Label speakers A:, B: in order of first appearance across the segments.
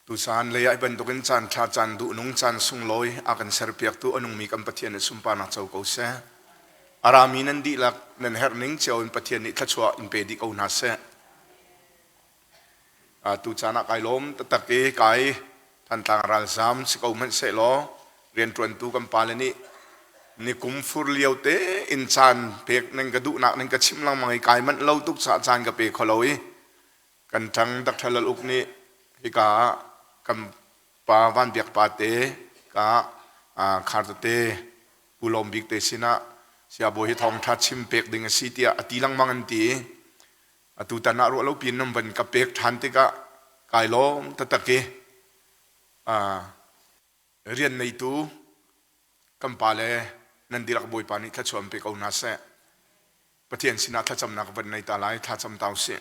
A: tu san le ai ban tukin chan tha chan du nung chan sung loi akan serpiak tu anung mi kam pathian sumpa na chau ko se arami nan di lak nan herning chau in pathian ni thachwa in pe di ko na se tu chana kai lom tatake kai than tang ral zam si ko man se lo rian tuan tu kam palani ni kum fur liau te in chan pek nang ka du nak nang ka chim lang mangai kai man lo tuk sa chan ka pe kholoi kan thang dak thalal uk ni hi ka kam pa van biak pa te ka khar te ulom bik te sina sia bo hi thong tha chim pek ding si tia atilang mangan ti atu tana ro lo pin nam ban ka pek than te ka kai lom tatake rian nei tu kam pa le nan dilak boy pani tha chom pe ko na se pathian sina tha cham nak ban nei ta lai tha cham tau se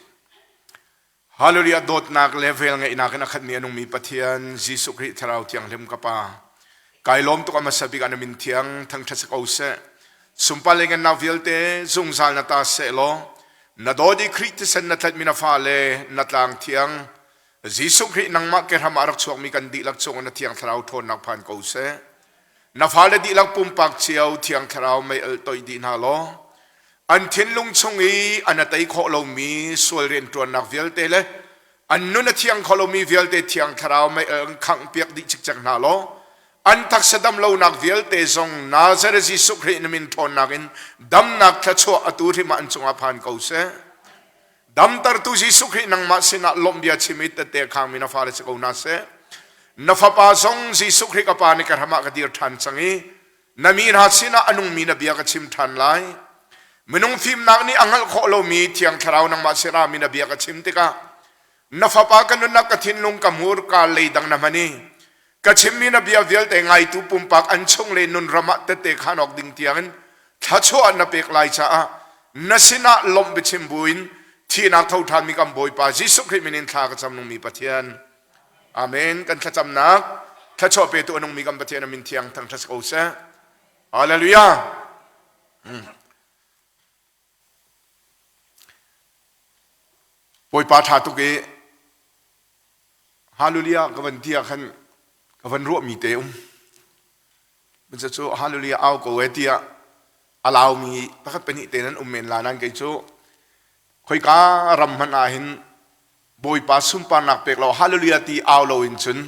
A: hallelujah dot nak level nga ina kana khat ni anung mi pathian jisu christ tharau tiang lem ka pa kai lom to ka masabi kana min thiang thang tha ko se sumpale ngan na vilte zung zal na ta se lo na dodi christ sen na that mina fa le na tlang thiang jisu christ nang ma ke hamarak chuak mi kan di lak chung na thiang tharau thon nak phan ko se na fa le di lak pum pak chiao thiang tharau mai el toi di na lo an thiên lung chung i an atai kho lo mi sual ren tuan nak vial te le an nu na thiang kho lo mi vial te thiang tharau mai khang piak di chik chak na lo an thak sadam lo nak vial te zong nazare jisu christ min thon nakin dam nak tha cho atu ri ma an chunga phan ko se dam tar tu jisu christ nang ma sina lombia chimit te khang mina fa le se ko na se na fa pa zong jisu christ ka pa ni ka hama ka dir than changi nami ha sina anung mi na bia ka chim than lai menung phim nak ni angal kho lo mi thiang tharau nang ma sira mi na bia ka chim te ka na fa pa kan na ka thin lung ka mur ka le dang na mani ka chim mi na bia vial te ngai tu pum pak an chung le nun rama te te khanok ding tiang thacho an na pek lai cha na sina lom be chim buin thi na thau than mi kam boy pa jisu christ minin tha ka cham nung mi pathian amen kan tha cham nak thacho pe tu anung mi kam pathian min thiang thang thas ko se hallelujah boy pa tha tu ke hallelujah kawan tia khan kawan ro mi teมันจะชูฮาเลลูยาเอาก็เวทีอะอาลาวมีพักเป็นนิเทนันmenลานันก็ชูคอยการำมันอาหินบอยปาสุมปานักเป็กเราฮาเลลูยาที่เอาเราอินชุน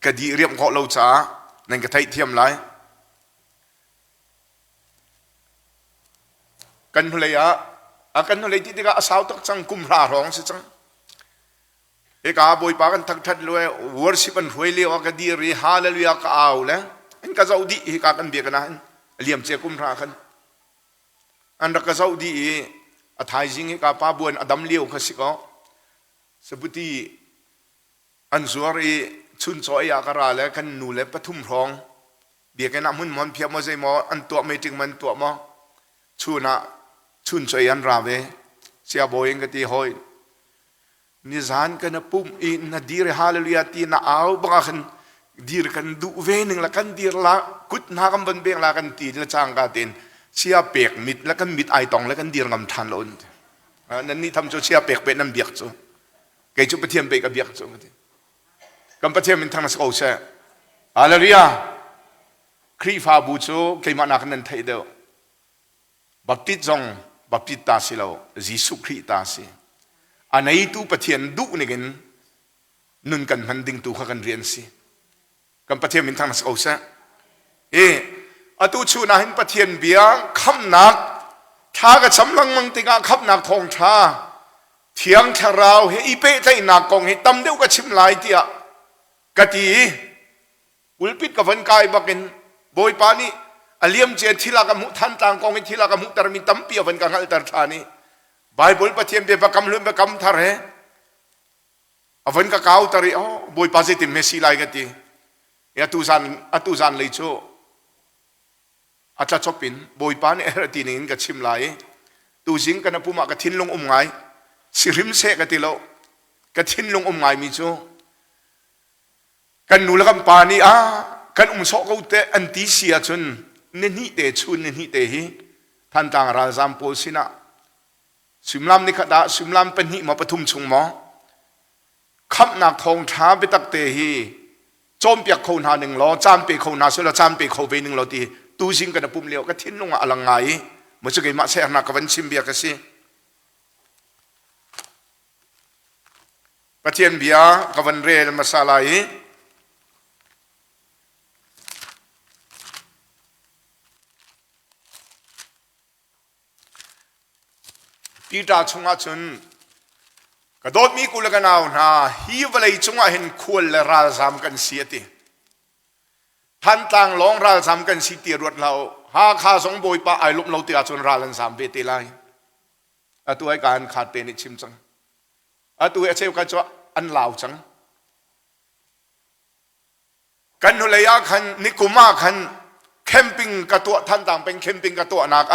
A: กะดีเรียมของเราจ้านั่นก็ไทยเทียมไรกันทะเลยกันทะเลที่ที่ก็อาสาวตักจังกุมราร้องสิจังเอกาบอยปากันทักทัดเลยวอร์ชิปันหวยเลี้ยวก็ดีรีฮาเลลูยาก็เอาแล้วอันก็จะอุดีเอกากันเบียกันนะเลี้ยมเจ้ากุมรากันอันรักก็จะอุดีอัฐายจิงเอกาป้าบวนอดัมเลี้ยวก็สิก็สบุตีอันส่วนชุนซอยากระแล้วกันนูเล็บปทุมร้องเบียกันน้ำมันมันเพียบมาใจมออันตัวไม่ถึงมันตัวมอชุนซอยอันราเวเสียบอยเองก็ตีหอยนิจานกันนะปุ่มอินนะดีร์ฮาเลลูยาตีนะเอาบางคนดีร์กันดูเวนึงละกันดีร์ละกุดนากันบนเบียงละกันตีละจางกันตีนเชียเปียกมิดละกันมิดไอตองละกันดีร์งำทันล้นนั่นนี่ทำโจเชียเปียกเป็นน้ำเบียกโจเกยจุปเทียมเปียกกับเบียกโจกัมปะเทียมเป็นทางนักโอเช่ฮาเลลูยาครีฟาบูโจเกยมานักนันไทยเดียวบัพติซองบัพติตาสิเราจิสุคริตาสิอันไหนตู้ปะเทียนดุนี่กันนุนกันมันดิ่งตู้ข้ากันเรียนสิกัมปะเทียมเป็นทางนักโอเช่อตูชูนาหินปะเทียนเบียคำนักท้ากับสำลังมังติกาคำนักทองท้าเทียงทาราวเฮอีเป้ใจนักกองเฮตำเดียวกับชิมลายเตียกะตีอุลปิดกับวันกายบักินโบยปานีอเลียมเจทิลากมุทันต่างกองเฮทิลากมุตรมีตั้มเปียวันกังหัลตรธานีไบเบิลปะเทียนเบียบกำลุนบกำทาร์เฮอวันกะกาวตรีอ๋อโบยปาเซติเมสิลายกะตีอตูซานเลยโชอาจารย์ชอปินบอยปานเอรตีนินกับชิมไลตูจิงกันนะปุ่มกับทิ้นลงไงสิริมเสกติโลกับทิ้นลงไงมิจูกันนูละกันปานีกันสอกเอาแต่อันติเสียจนเนนิเตชุนเนนิเตฮีท่านต่างราจามโพสินะสุมลามนิขดาสุมลามเป็นหิมาปทุมชงมอ ขับหนักทองท้าไปตักเตฮีจอมเปียกเขาหาหนึ่งล้อจามเปียกเขาหนาสุดละจามเปียกเขาไปหนึ่งล้อตีตูสิงกันปุ่มเลี้ยวก็ทิ้งลงอะไรไงเมื่อจะกินมาเสียหนักกับวันชิมเบียกันสิประเทศเบียกับวันเรลมาซาลายปีตาชงอาจุนกระโดดมีกุลกันเอาหน้าฮีวเลยชงอาเห็นควรและราซามกันเสียติท่านต่างลองราซามกันสิตีรวดเราหาข้าสงบอยปะไอลุมเราตีอาจุนราลันสามเวทีไลตัวไอการขาดเป็นชิมจังตัวไอเชลกันจะอันลาวจังกันหุเลยาขันนิกุมาขันแคมปิ้งกระตัวท่านต่างเป็นแคมปิ้งกระตัวนัก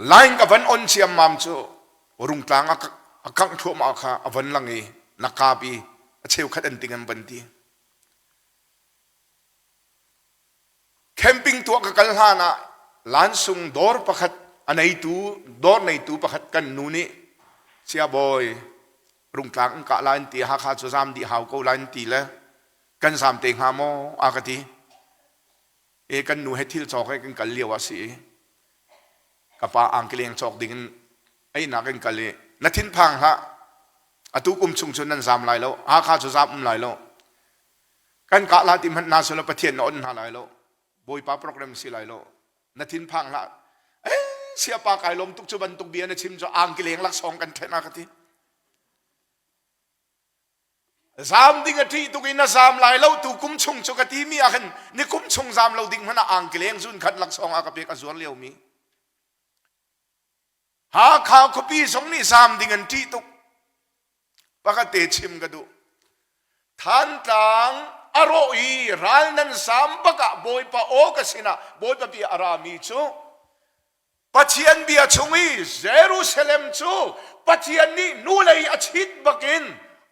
A: ไลน์กับวันอ่อนเชียมมามจูรุ่งกลางกังทั่วมาค่ะวันลังเอนักกาบีเชลขัดอันติงันบันทีแคมปิ้งตัวกัลฮานะล้านซุงดอร์ประคัดอันไหนตูดอร์ในตูประคัดกันนูนี่เชียบอยรุ่งกลางกะลานตีฮักฮาจูซามดีฮาวกูลานตีแล้วกันสามเตงฮามออากติกันนูให้ทิลจอกให้กันกันเลียวสิกับป้าอังกฤษจอกดิ่งไอ้นักกันกันเลยนัดทิ้นพังฮะอตุกุมชุงชนนั้นสามลายแล้วฮักฮาจูซามลายแล้วกันกะลานติมันนาสุลประเทศนอนหาลายแล้วบอยป้าโปรแกรมสิลายแล้วนัดทิ้นพังละเสียปากไก่ลมตุกจุบันตุกเบียนชิมจะอังกฤษลักสองกันเทนักทีสามดิ่งที่ตุกินสามลายแล้วตุกุมชงจุกทีมีอะไรนี่กุมชงสามเราดิ่งมันอังกฤษสุนขัดลักสองอากาเปกอสวนเลี้ยวมีหาข่าวคบีสงนี่สามดิ่งที่ตุกปากเตชิมกันดูท่านต่างอารมณ์ร้านนั้นสามปากบอยปะโอกสินะบอยปะปีอารามีจูปัจจัยนี้ชงอีเยรูซาเล็มจูปัจจัยนี้นู่นเลยอาทิตย์บักิน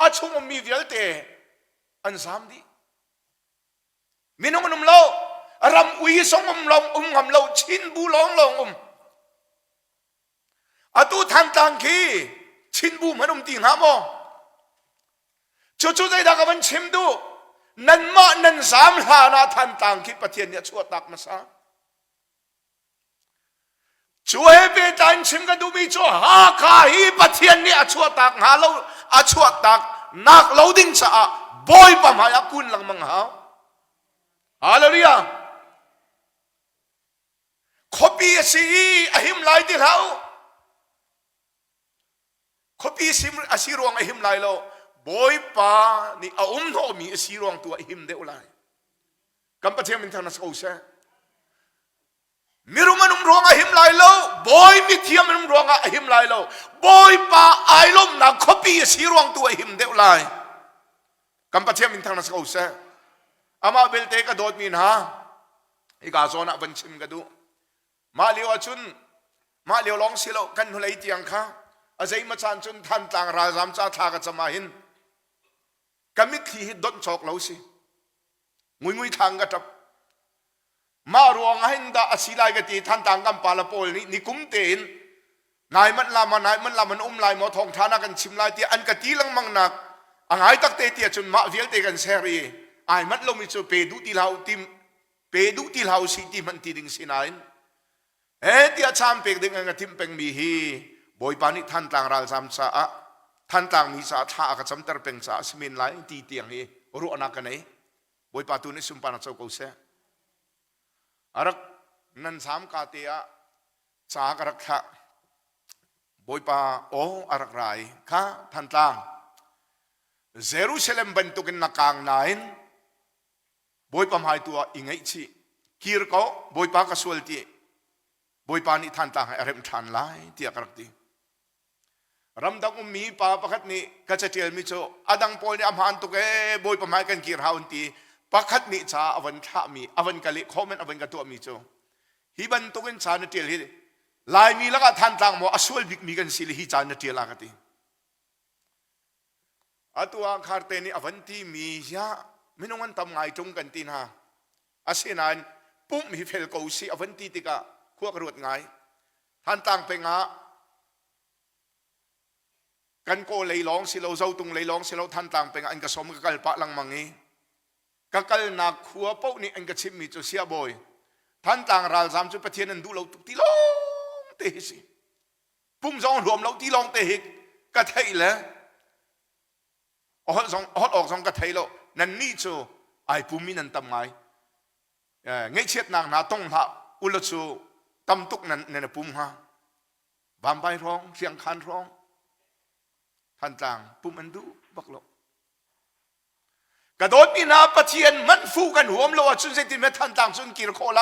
A: อาชงมีเวลเตอันสามดีมินงนุ่มเล่ารำอุยสงลองงำเล่าชินบูลองลองอาตูทันตังคีชินบูมันติงหามอจู่ๆได้ดักมันชิมดูนั่นมานั่นสามหานาทันตังคีปัจจัยนี้ชั่วตักมาซะช่วยไปตันชิมกันดูมีช่วหาข้าฮีปะเทียนนี่ชั่วตักหาเราชั่วตักนักเราดิ้งสะบอยปะมายักคุณลังมังหาฮาเลลูยาขบีสีอหิมไลที่เราขบีสิมอสีรวงอหิมไลเราบอยปะนี่โนมีอสีรวงตัวอหิมเดอุไลกัมปะเทียมินทานัสโอเซมิรุมันรวงอหิมไลโลบอยมิเทียมันรวงอหิมไลโลบอยปาไอลมนักขบีสีรวงตัวอหิมเดวไลกัมปะเทียมินทางนัสเขาเสอามาเบลเตกระโดดมีนะอีกาโซนักบัญชิมกระดูมาเลียวจุนมาเลียวลองสิโลกันหุเลยเตียงข้าอาศัยมาชานจุนทันต่างราซามจ้าทากัจมาหินกัมิขีฮิดดอนชอกเหลาสิงุยทางกระทับมารวงให้ดาอสิไลกตีท่านต่างกันปาลโปลนี่นิคุมเตนนายมันลามันลายหมอทองทานากันชิมลายตีอันกตีลังมังนักอังไอตักเตตีจนมาเวียลเตกันเซรีไอมันลงมิจูเปดูตีลาวติมเปดูตีลาวสิติมันตีดึงสินายตีอาชามเปกดึงกันทิมเป็งมีฮีบอยปานิท่านต่างราซามซาท่านต่างมีสาท่ากับจำตรเป็งสาสมินไลตีเตียงนี้รู้อนากันไหนบอยปาตุนิสุมปานาเจ้ากูเสอารักนันสามกาเตียจากรักขะบอยปาโออารักไรข้าทันตางเยรูซาเล็มบรรทุกนักกางนายบอยปามหายตัวอิงไอชีคีร์ก็บอยปากสวลตีบอยปานี่ทันตางให้เริ่มทันไล่ที่อารักตีรำดังมีปาปะคัดนี่กัจเจลมิโชอดังปอยนี่อภันตุกบอยปามหายกันคีร์ฮาวนตีปะคัดนี่ชาอวันท่ามีอวันกะลิคอมเมนอวันกะตัวมีโจฮิบันตุกินชาเนติลฮิลายมีแล้วก็ทันต่างโมอสวลบิกมีกันสิลฮิจาเนติลากติอตัวคาร์เตนี่อวันที่มียาไม่น้องมันทำไงจงกันตีน่ะอาศัยนั้นปุ่มฮิเฟลกูซีอวันที่ติกะขั้วกระโดดไงทันต่างเป็นงะก กันโกเลยร้องสิเราเจ้าตุงเลยร้องสิเราท่านต่างเป็นอันกระสมกกัลปะลังมังงี้กัลนักขัวเป้านี่อันกระชิมมีจุเสียบ่อยท่านต่างราลสามจุดประเทศนั้นดูเราตีลงเตะสิปุ่มสองรวมเราตีลงเตะกระเทยแล้วออกสองกระเทยแล้วนั่นนี่จูไอ้ปุ่มมีนั่นทำไมเงี้ยเช็ดนางนาต้องละอุลจูตำตุกนั่นเนี่ยปุ่มฮะบามไปร้องเสียงคันร้องท่านต่างปุ่มอันดูบักโลกระโดดมีนาปะเทียนมันฟูกันหัวมโลจุนเซติเมท่านต่างจุนกิรโคไล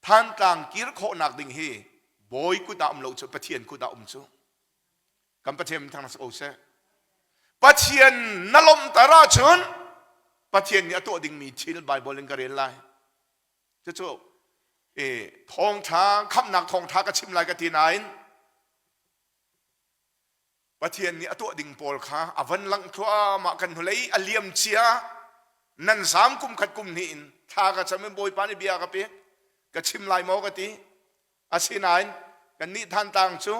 A: ท่านต่างกิรโคนักดิ่งเฮบอยกุดาอมโลจุปะเทียนกุดาอมจูกัมปะเทียนทางนัสโอเซปะเทียนนลมตาราชนปะเทียนเนี่ยตัวดิ่งมีชิลไบเบิลกระเรียนไลจะโจทองท้าคำหนักทองท้ากระชิมลายกระตีนายปะเทียนนี่ตัวดิ่งโปลค่ะอวันลังทัวมากันหุเลยอเลียมเชียนั่นสามกุมขัดกุมนี่ท้ากระชมิบอยปานิเบียกับเปียกระชิมลายมอกตีอาศินายกันนี่ท่านต่างชู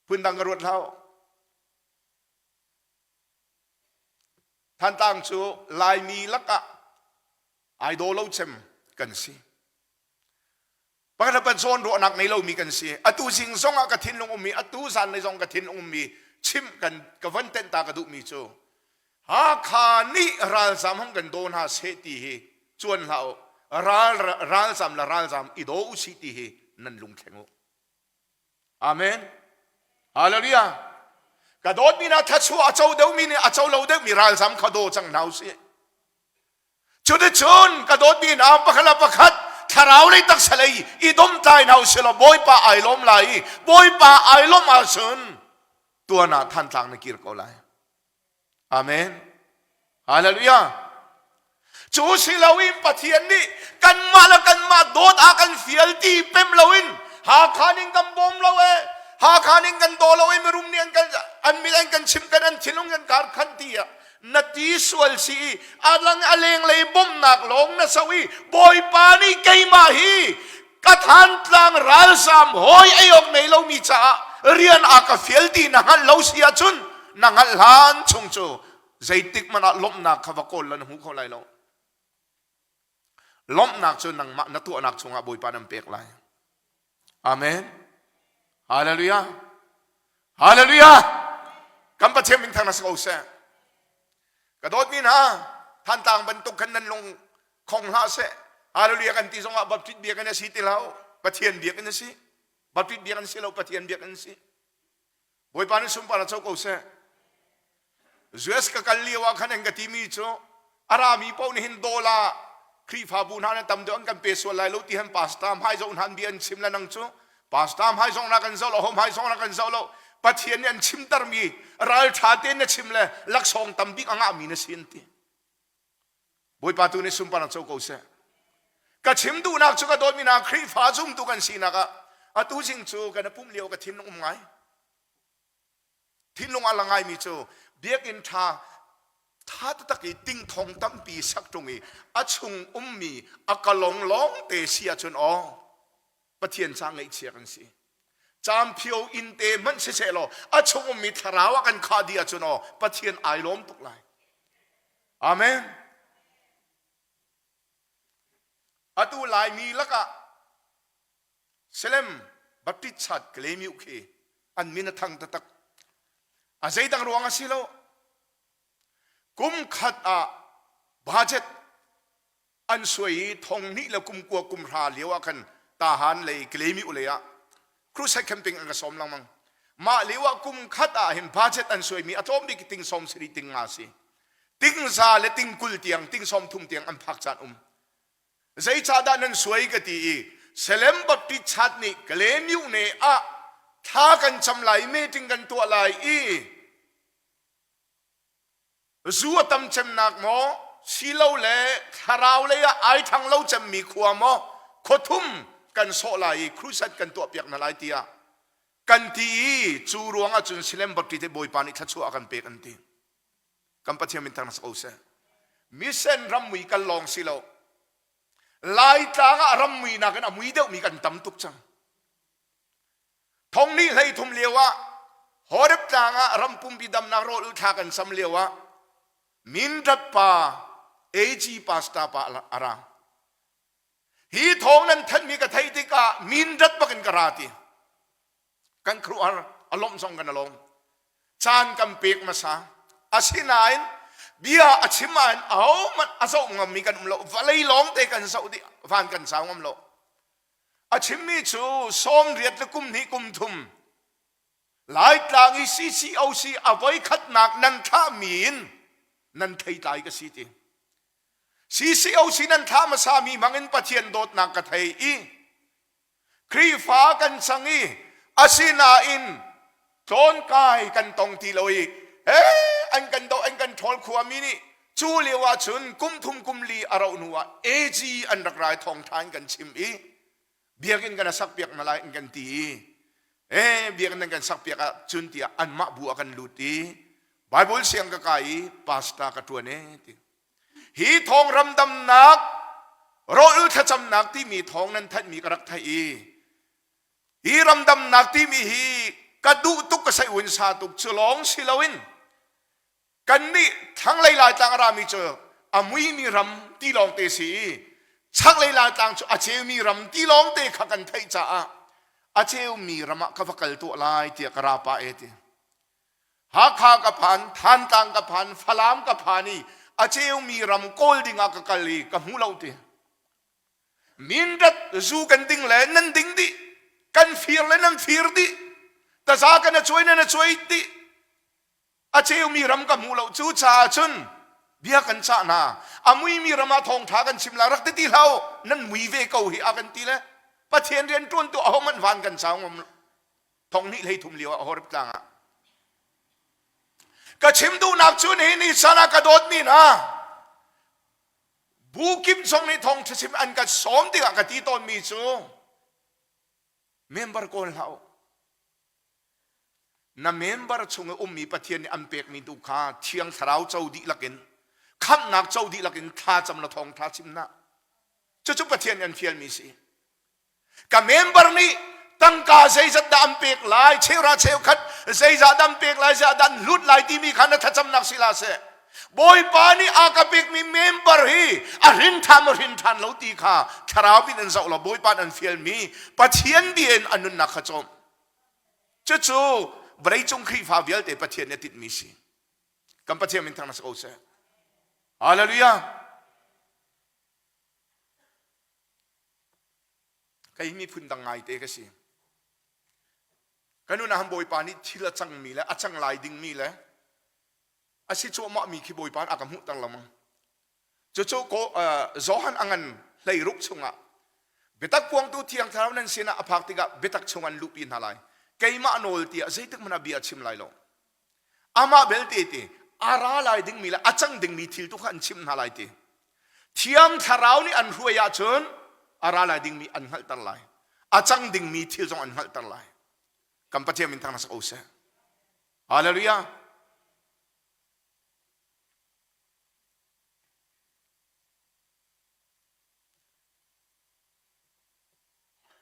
A: พื้นดังกระรวดเท้าท่านต่างชูลายมีลักอะไอโดโลเชมกันสิปกติเป็นโซนรัวนักในเรามีกันสิอตุสิงสงกฐินลงมีอตุสันในสงกฐินลงมีชิมกันกับวันเต็นตากระดุมีโจหาขานิรัลสามห้องกันโดนหาเสตีเฮจวนเรารัลสามละรัลสามอิโดอุสิตีเฮนั่นลุงแข็งโออาเมนฮาเลลูยากระโดดมีนาทัชวอาเจ้าเดวมีนี่อาเจ้าเราเดวมีรัลสามขโดจังนาวสิจุดชนกระโดดมีนาปะขลับปะขัดถ้าเราได้ตักสลายอีดมตายเราเสียละบอยป่าไอล้มไหลบอยป่าไอล้มอาเซนตัวน่ะท่านต่างในกิรกอไลอาเมนฮาเลลูยาจูสิลาวินปะเทียนนี่กันมาละกันมาโดดอากันเฟียลตีเป็มลาวินหาขานิงกันบอมลาเวหาขานิงกันโดลาเวไม่รุมเนียนกันอันมีอันกันชิมกันอันทิลงกันการขันตีอะนาทีส่วนสีอาลังอเลงเลยบ่มหนักหลงนะสวีบอยปานี่เกยมาฮีกระทานตลางรัลสามหอยไอออกในเรามีจ่าเรียนอากาเฟลตีนังเราเสียจุนนังลานชงโจใจติกมันล้มหนักขวากลแล้วหูเขาไรเราล้มหนักจนนังมาณตัวหนักชงอาบอยปานัมเปกไรอาเมนฮาเลลูยาฮาเลลูยากัมปะเทมิงทางนัสโอเซกระโดดมีนะท่านต่างบรรทุกขันนั้นลงคงหาเสฮาเลลูยากันที่ทรงบัพติศเบียกันสิที่เราปะเทียนเบียกันสิบัพติศเบียกันสิเราปะเทียนเบียกันสิบอยปานิสุมปาราโจโกเซจุเอสกะกัลลีวะขันเองกติมีโจอารามีเป้านี่หินโดลาครีฟาบูนานตำเดือนกันเปสวลายลุที่หันปาสตามให้จงหันเบียนชิมละนังโจปาสตามให้จงนักกันเจ้าเราหอมให้จงนักกันเจ้าเราปะเทียนยันชิมตรมีรัลชาเตนชิมเลยลักษงตำบิกอ่างมีนสินตีบอยปาตุนิสุมปานาโจโกเซกะชิมดูนักจุกะโดมีนาครีฟ้าจุ่มตุกันสีนักอะตุจิงจูกันปุ่มเลี้ยวกะทินลงไงทินลงอะไรไงมีจูเบียกินท่าตะกี้ติ้งทองตั้มปีสักตรงนี้อะชุงมีอะกะลงร้องเตเสียจนอ๋อปะเทียนจางไอเชียกันสิจามเพียวอินเตมันเสียหรออะชงมีทราวกันคาเดียจนอ๋อปะเทียนไอล้มตุกไลอาเมนอะตูไลมีละกะเซเลมบัพติชัดเกลมิวเคอันมินทังตะตักอาใจตังรวงอาศิโลกุมขัดอะบาเจ็ตอันสวยทองนี่ละกุมกัวกุมราเลียวกันตาหันเลยเกลมิวเลยอะครูใช้แคมปิ้งอันกระสมลังมังมาเลียวกุมขัดอะเห็นบาเจ็ตอันสวยมีอะทอมดิกติงสมสิริติงอาศิติงซาเลติงกุลเตียงติงสมทุ่มเตียงอันพักจัดใจชาดานั้นสวยกตีเซเลมบัพติชัดนี่เกลมิวเนอะท้ากันจำไหลเมติงกันตัวไหลรัวตำจำนักหมอชีเลาเล่ทาราวเล่ไอทางเราจะมีขวามอขทุ่มกันโซไหลครูสัตกันตัวเปียกนั่นไหลเตียกันทีจูรวงอาจุนเซเลมบัพติเตบอยปานิทัชชัวกันเปกันทีกัมปัจเจมินทางนัสโอเซมิเซนรัมวีกันลองสิเลาลายตางอารมณ์มีนักนะมีเดียวมีกันตำตุกจังทองนี้ให้ทุ่มเลียวะ ฮอร์บตางารำปุ่มบิดำนักโรอุทากันสำเลียวะมินรัดปาเอจีปาสตาปาอาราฮีทองนั้นท่านมีกระไทติกามินรัดปะกันกราตีกันครูอารมณ์ส่งกันอารมณ์จานกำเปกมาซาอาศินายนเบียอาชิมานเอามันอาศัยงมีกันเราวันเลยร้องเตะกันสาวดีฟันกันสาวงเราอาชิมีชูส้มเรียดกุมนี้กุมทุมหลายต่างอีซีเอาซีเอาไว้ขัดหนักนันท่ามีนนันไทยตายก็สิทีซีเอาซีนันท่ามาสามีมังเงินปะเทียนโดดนักกะไทยอีครีฟ้ากันสังอีอาศินาอินโจนกายกันตรงที่เราอีอันกันโตอันกันทอลขวามินี่จูเลียวชุนกุมทุมกุมลีอาราอุนัวเอจีอันรักรายทองทานกันชิมอีเบียกินกันสักเปียกมาลายกันตีเบียกันสักเปียกจุนตีอันมาบัวกันลุตีไบเบิลเสียงกะไก่ปาสตากระตัวเนี่ยฮีทองรำดำนักรออุทจำนักที่มีทองนั้นท่านมีกระรักไทยฮีรำดำนักที่มีฮีกระดูตุกกระใสวินซาตุกฉลองสิลาวินกันนี่ทั้งหลายต่างรามีเจออามุยมีรำที่ลองเตสีชักหลายต่างอาเชวมีรำที่ลองเตขกันไทยจ้าอาเชวมีรำกับกัลตัวลายเตียกราปาเอติหาข้ากับพันทานต่างกับพันฟลามกับพันนี่อาเชวมีรำโกลดิงากกัลลีกับหูเราเตมินดัดจูกันดิ้งเลยนั่นดิ้งดิกันฟีร์เลยนั่นฟีร์ดิแต่ซากันน่ะช่วยนั่นน่ะช่วยดิอาเชวมีรำกับหูเราจูชาชุนเบียกันชานาอามุยมีรำมาทองทากันชิมลารักติเรานั่นมุยเวกเอาหิอากันตีเลยปะเทียนเรียนต้นตัวเอามันวันกันสาวงทองนี่เลยทุ่มเลียวเอารับจังอ่ะก็ชิมดูนักชุนนี่สานากระโดดนี่นะบูกิมทรงนี่ทองชิมอันกัดสมติกับตีต้นมีจูเมมเบอร์คนเราน้าเมมเบอร์ชงมีปะเทียนอันเป็กมีดูค่าเทียงสาวเจ้าดีลักินคำนักเจ้าดีลักินท่าจำละทองท่าชิมนะจะจุปะเทียนอันเฟียลมีสิกับเมมเบอร์นี้ตั้งกาใจจะดำเปียกลายเชื่อราเชื่อขัดใจจะดำเปียกลายจะดันลุดลายที่มีขันทัดจำนักศิลาเสบอยปานีอากาเปียกมีเมมเบอร์ฮีอรินทามรินทันเหลาตีข้าทาราบินันจะละบอยปานันเฟียลมีปะเทียนเบียนอันนุนนักขจมจะจูบริจงครีฟ้าเวลเตปะเทียนเนี่ยติดมีสิกัมปะเทียนมินทางนักโอเซ่ฮาเลลูยาใครมีพุ่นดังไงเตะก็สิกันนู้นนะฮัมบอยปานี่ที่ละจังมีแล้วอาจังลายดิ่งมีแล้วอาศิโจมามีขี้บอยปานอากามุตังละมั้งโจก็จอหันอังันเลยรุกชงอ่ะเบตักพวงตัวเทียงเท้านั้นเสียนะอภักติกะเบตักชงอันลุปีนหาไลไกมาโนลตีใจตึกมันอบีอาชิมไลโลอามาเบลเตติอาราลายดิ่งมีแล้วอาจังดิ่งมีทิลตุขันชิมหาไลตีเทียงเท้านี่อันรวยอาชนอาราลายดิ่งมีอันหัลตันไลอาจังดิ่งมีทิลจงอันหัลตันไลกัมปะเทียมินทางนัสโอเซฮาเลลูยา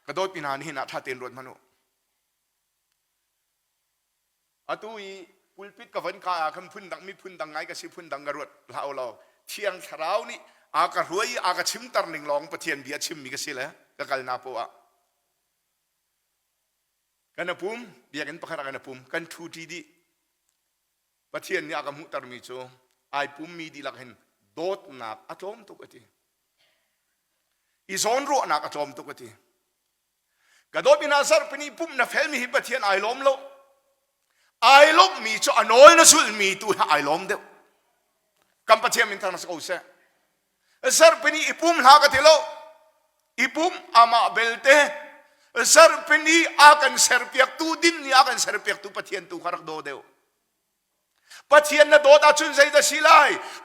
A: กระโดดปีนานี่นะท่าเตียนรถมนุอาตุยปุลปิดกับวันกาคำพุ่นดังมีพุ่นดังไงก็สิพุ่นดังกระรวดเราเที่ยงเช้านี่อากาศรวยอากาศชิมตร์หนึ่งลองปะเทียนเบียชิมมีก็สิเลยก็กัลนาปัวกันนะปุ่มเบียกันปะคากันนะปุ่มกันทูทีดีปะเทียนนี่อากาศมุตร์มีโจไอปุ่มมีดีลักเห็นโดดนักอาจอมตุกติอีสอนรู้นักอาจอมตุกติกระโดดปีนาซาร์ปนีปุ่มนะเฟลมีหิปะเทียนไอล้อมโลไอล้อมมีโจอันน้อยนะสุดมีตัวไอล้อมเดียวกัมปะเทียนมินทางนัสโอเซซาร์ปนีอีปุ่มหากะเทโลอีปุ่มอามาเบลเตซาร์ปนีอากันเซอร์เปียกตูดินนี่อากันเซอร์เปียกตูปะเทียนตูคารักโดเดียวปะเทียนนะโดดอาจุนใจจะสิไล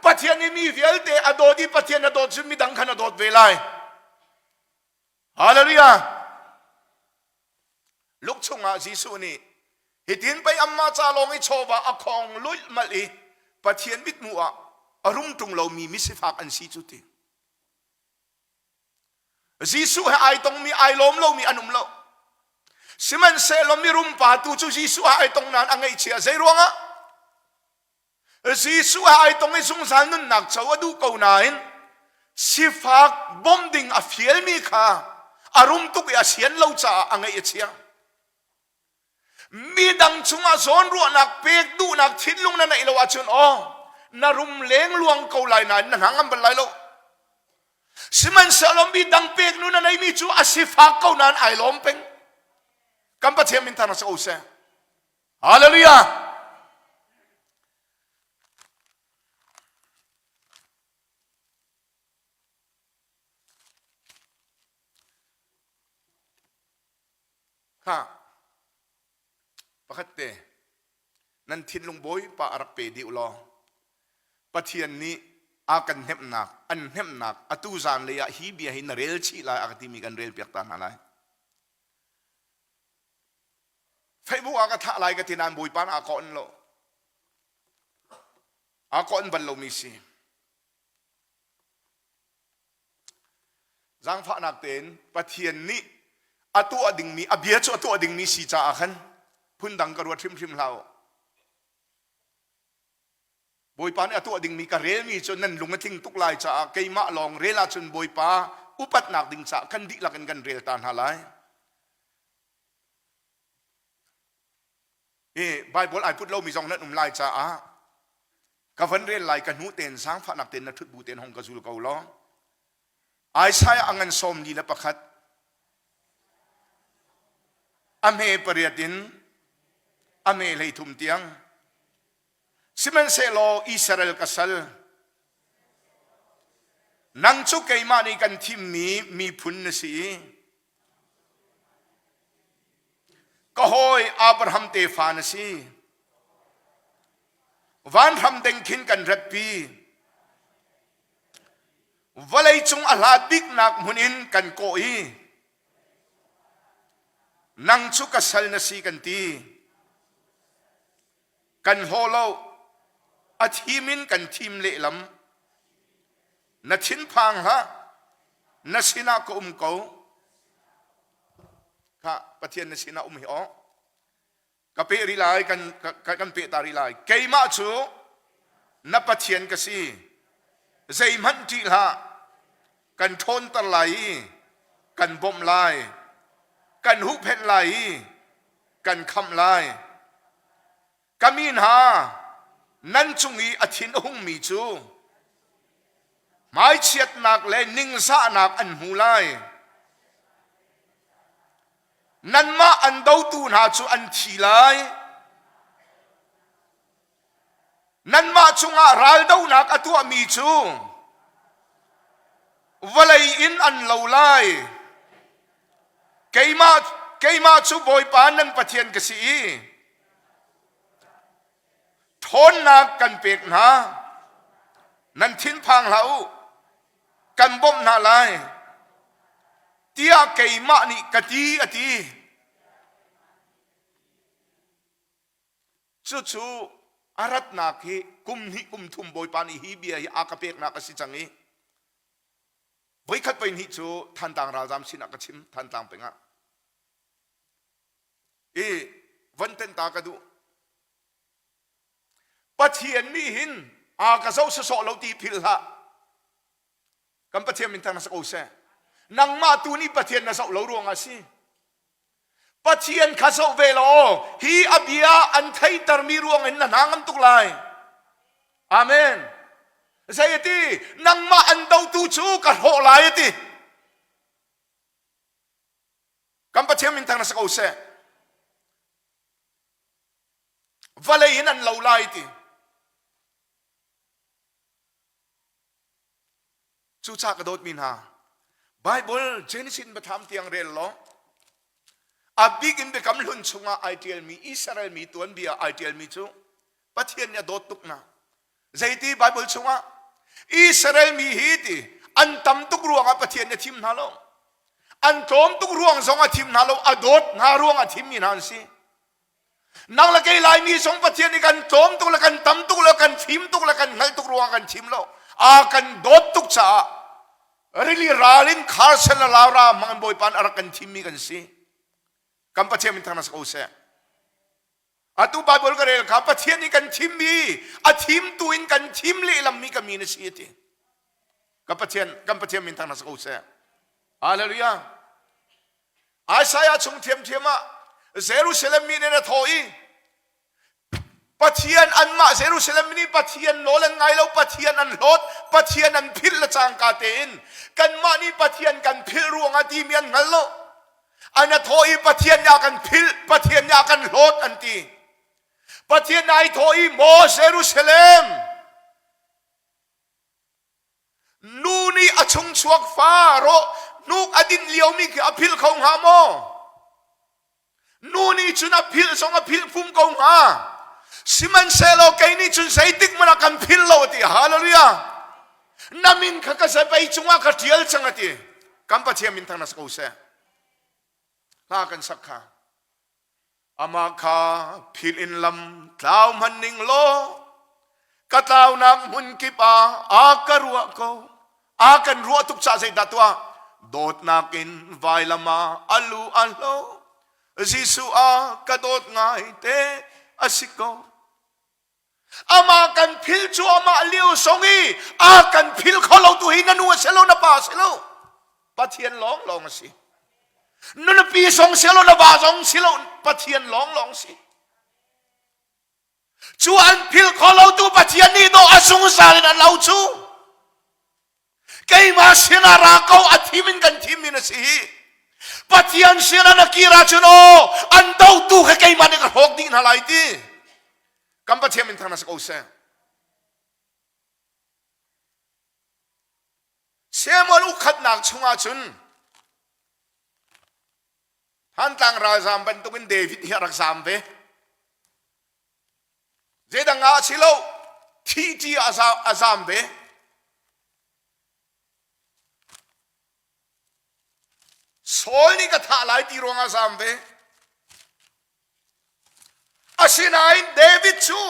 A: ปะเทียนนี่มีเวลเตอโดดีปะเทียนนะโดดจุนมีดังขนาดโดดเวลัยฮาเลลูยาลูกชงอาจีสุนี่เหตุนไปอัมมาจาลงไอโชวาอคองลุยมาลีปะเทียนบิดมัวอารมณ์ตรงเรามีมิสฟากอันซีจุติจีสุให้ไอตรงมีไอล้มเรามีอนุมเรา สิมันเซลมิรุมปาตูจูจีสุหายตรงนั้นอังไงเชียเซรวงอ่ะจีสุหายตรงไอ้สงสารนั่นหนักเจ้าดูเก่าหน่อยสิฟักบอมดิ้งอฟิลมีค่ะอารมณ์ตุกยาเสียนเล่าจ่าอังไงเชียมีดังชงอาซอนรัวนักเปกดูนักทิ้งลงนั่นไอ้เราว่าชนอ๋อนารุมเลี้ยงลวงเก่าไหลนั้นนั่นหางอันเป็นไรโลสิมันสลอมมีดังเปกนู่นนั่นไอ้มีจูอาสิฟักเก่านั้นไอ้ล้อมเป็นกัมพูชามินทานัสโอเซฮาเลลูยาค่ะปกตินั่นทิ้งลงบอยปะอารักเปดิอุลอปะเทียนนี้อากันเห็บหนักอันเห็บหนักอตุจานเลยอะฮีเบียหินเรลชีลายอากติมีกันเรลเปียกตานอะไรไฟบุกอากาศอะไรกันที่นั่นบอยปานอากอนโลอากอนบัลโลมิซีจังฟ้านักเต้นปะเทียนนี้อตัวดิ่งมีอเบียจอตัวดิ่งมีสีจ่าขันพุ่นดังกระวดทิมทิมเราบอยปานอตัวดิ่งมีกระเรมีจนนั่นลุงทิ้งตุกลายจ่าเกยมะลองเรลาจนบอยปาอุปัตนักดิ่งจ่ากันดิลักกันเรลตานหาไลไบเบิลไอพุทธเรามีจงนั้นลายจ่ากฟันเรลลายกันหูเต็นสังฟ้านักเต็นนัทุบบูเต็นหงกระสุลเกาล้อไอใช้อังันสมดีและประคัดอเมปริยตินอเมเลยทุมเตียงสิมันเซโลอิสราเอลกัสลนังชุกเกยมาในกันทิมมีพุนนสีก็หอยอับราฮัมเตฟานสีวันทำเด็งขินกันรัดปีวันเลยจงอาลาบิกนักมุนินกันโกยนังชุกกัสลนสีกันตีกันโฮโลอาทีมินกันทีมเล่ลำนัดชินพังฮะนัดชินาก็เขาค่ะปะเทียนนัดชินาหิอกับเปริไลกันเปตาริไลเกยมาชูนับปะเทียนกษีใจมันจีละกันทนตะไลกันบ่มไลกันหุบเพนไลกันคำไลกามินฮานั่นจงอีอธินหุ่งมีจูหมายเฉียดหนักและนิ่งซาหนักอันหูไลนั่นมาอันดาวตูนหาจูอันทีไลนั่นมาจงอารัลดาวนักอตัวมีจูวลัยอินอันเลวไลเกยมาจูบอยปานนั่นปะเทียนกษีทนนักกันเปียกนานั่นทิ้นพังเหลากันบ่มนาลายเตียเกยมานี่กะตีอตีจู่อารัตนักฮีกุมฮิกุมทุมบอยปานีฮีเบียฮีอากาเปียกนักสิจังฮีบอยขัดไปนี่จู่ทันต่างราจามสินักชิมทันต่างเป็งอ่ะวันเต็นตากระดูปะเทียนมีหินอากาเจ้าสะสอเราตีพิลละกันปะเทียนมินทานัสโอเซนังมาตูนี่ปะเทียนนัสเรารวงอาศิปะเทียนข้าเจ้าเวลาฮีอับยาอันไทยตรมีรวงเห็นนางอันตุกลายอาเมนใช่ที่นังมาอันดาวตูชูกันโหลายที่กันปะเทียนมินทานัสโอเซวลัยอินอันเลวไลที่ชูชากระโดดมินหาไบเบิลเจนิสินมาทำเตียงเรลล้ออาบิกินไปกำลุนชงอาไอเทียลมีอิสราเอลมีตัวนี้ไอเทียลมีชูปะเทียนเนี่ยโดดตุกนะใจที่ไบเบิลชงอาอิสราเอลมีฮีตีอันตั้มตุกรวงอาปะเทียนเนี่ยทิมนาโลอันโถมตุกรวงสองอาทิมนาโลอโดดนารวงอาทิมมีนานสินังละเกยลายมีสองปะเทียนในกันโถมตุกละกันตั้มตุกละกันทิมตุกละกันไงตุกรวงกันทิมโลอากันโดดตุกจ่าริลีราลินคาร์เซนลารามันบอยปานอารักันทิมมีกันสิก กัมปะเทียมินทางนัสโอเซอาตุบาบิลก็เรียกข้าปะเทียนนี่กันทิมมีอาทิมตุอินกันทิมเลี้ยลำมีกันมีนสีติกัมปะเทียนมินทางนัสโอเซฮาเลลูยาอาศัยชงเทียมมาเซรูซาเล็มมีเนี่ยทอยปะเทียนอันมาเซรูซาเล็มนี่ปะเทียนโนเลงไงแล้วปะเทียนอันโหดปะเทียนอันพิลละจางกาเตนกันมานี่ปะเทียนกันพิลรวงอดีมีอันงั้นโลอันนั้นทอยปะเทียนยากันพิลปะเทียนยากันโหดอันตีปะเทียนนายทอยโมเซรูซาเล็มนูนี่อชงชวกฟ้าโรนูกอดินเลียวมีคืออภิลของหาโมนูนี่จุนอภิลสองอภิลพุ่มของหาสิมันเซโลไกนี่จุนใส่ติกมันกันพิลโลติฮาเลลูยานามินข้าก็จะไปจุงว่าขัดเทียลจังติกัมปะเทียมินทางนัสกูเซลากันสักข้าอามาคาพิลอินลำคลาวมันนิงโลกะตาวนักมุนกิปาอาการัวโกอากันรัวทุกชาติดัตัวโดดนักอินไวลามาอัลลูอัลโลจิสุอากระโดดง่ายเตอสิโกอามากันพิลจัวมาเลี้ยวสงอีอากันพิลเขาเราตัวหินนัวเซโลนับาเซโลปะเทียนร้องสินั่นปีสองเซโลนับาสองเซโลปะเทียนร้องสิจวนพิลเขาเราตัวปะเทียนนี่โดอาสงสารนั่นเราจูไกมาเสียนาราเขาอธิมินกันทิมินสิปะเทียนเสียนากีราชโนอันเต้าตู้ให้ไกมาเนี่ยก็หกดิ้งอะไรตีกัมปะเทียมินทางนัสโอเซเสียมาลูกขัดหนักชงอาจุนท่านต่างราชามเป็นตุกินเดวิดเฮียรักษามเวเจดังอาชิโลที่อาซามเวโซลนี่ก็ท่าหลายตีรวงอาซามเวอาชินายเดวิดชู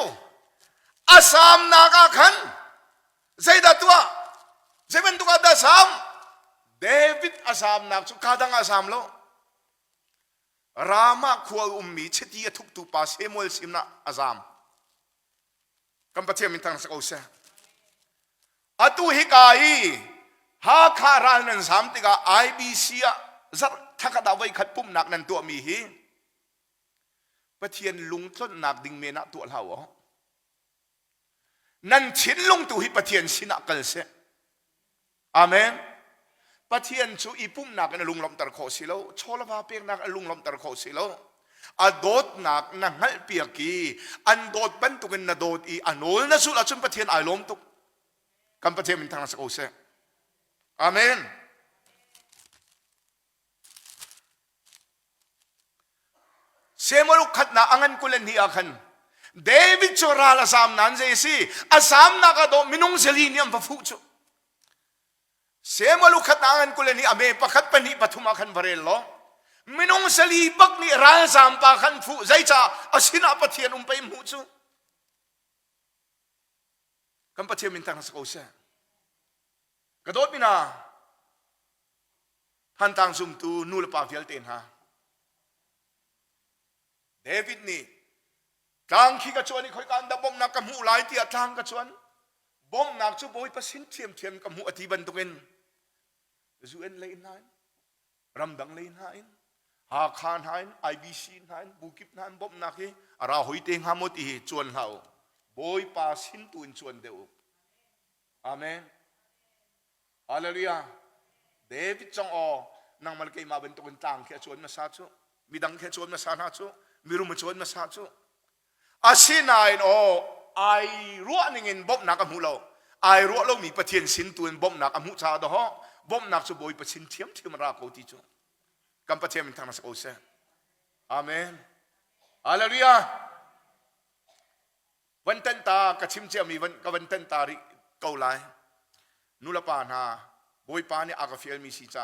A: อาซามนากาขันเจดัตัวเจเป็นตุกาดาซามเดวิดอาซามนักชูคาดังอาซามโลรามาขวอุมมีเชตีทุกตุปาเซมวลซิมนาอาซามกัมปะเทียมินทางสกอเซอตุฮิกายฮาคารานันสามติกาไอบีซีอะจักทักดาไว้ขัดปุ่มหนักนันตัวมีฮีปะเทียนลุงต้นหนักดิ่งเมนะตัวเราอ๋อนั่นชิ้นลุงตุฮิปะเทียนสินักกันเสอาเมนปะเทียนชูอีปุ่มหนักนันลุงลมตะโคสิโลโชลพาเปียกหนักลุงลมตะโคสิโลอโดดหนักนังหัลเปียกีอันโดดเป็นตุกันนาโดดอีอันโนลนั่นสุดละจนปะเทียนไอลมตุกกัมปะเทียนมินทางนัสโอเซอาเมนเซมาลุขัดนาอังันกุเลนฮีอาคันเดวิดโจราลาสามนันเจสีอาสามนักโดมินุงเซลีนียมพฟูจูเซมาลุขัดนาอังันกุเลนฮีอเมปะขัดปนิปทุมาคันวาเรลโลมินุงเซลีบักนี่ราสามปะคันฟูใจจ้าอาศินาปะเทียนไปมูจูกัมปะเทียนมินทังสกอเซกระโดดมินาพันตังซุมตูนูลปาเฟียลเตนฮาเดวิดนี่ทางขี้กระชวนนี่คอยการดับบอมนักกับหูหลายที่ทางกระชวนบอมนักชูบอยประสิทธิ์เทียมกับหูอธิบันตุกินจูเอ็นเลนไฮรำดังเลนไฮฮาคานไฮไอบีซีไฮบุกิบไฮบอมนักที่เราหอยเตงฮามติจวนเขาบอยประสิทธิ์ตุนจวนเดียวอาเมนฮาเลลูยาเดวิดจงอนังมันเกี่ยมาเป็นตุกินต่างแค่ชวนมาซาจูมีดังแค่ชวนมาซานาจูมีรุมชวนมาซาจูอาศินายโอไอรัวนิ่งบอมนักอมูเราไอรัวเรามีปะเทียนสินตัวบอมนักอมูชาดอบ่มนักจะบอยปะชินเทียมราโคติจูกัมปะเทียมทางนัสโอเซอาเมนฮาเลลูยาวันเต็นตากระชิมเจียมีวันเต็นตาริเกาไลนุลปานาบอยปานี่อากาเฟียลมีสิจ้า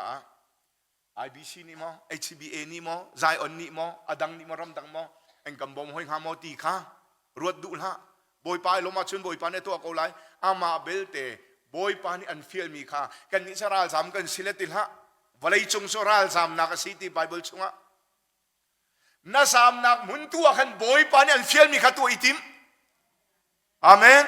A: IBC นี่มั้ง HBA นี่มั้ง Zion นี่มั้งอดังนี่มั้งรำดังมั้งเอ็งกำบอมห้อยหามอตีข้ารวดดุละบอยปายลงมาชนบอยปานี่ตัวเกาไลอามาเบลเตบอยปานี่อันเฟียลมีข้ากันนิสราลสามกันสิเลติละวลัยจงสราลสามนักสิทธิไบเบิลชงะ na sam nak mun tua kan boy pa ni an fiel mi khatu itim amen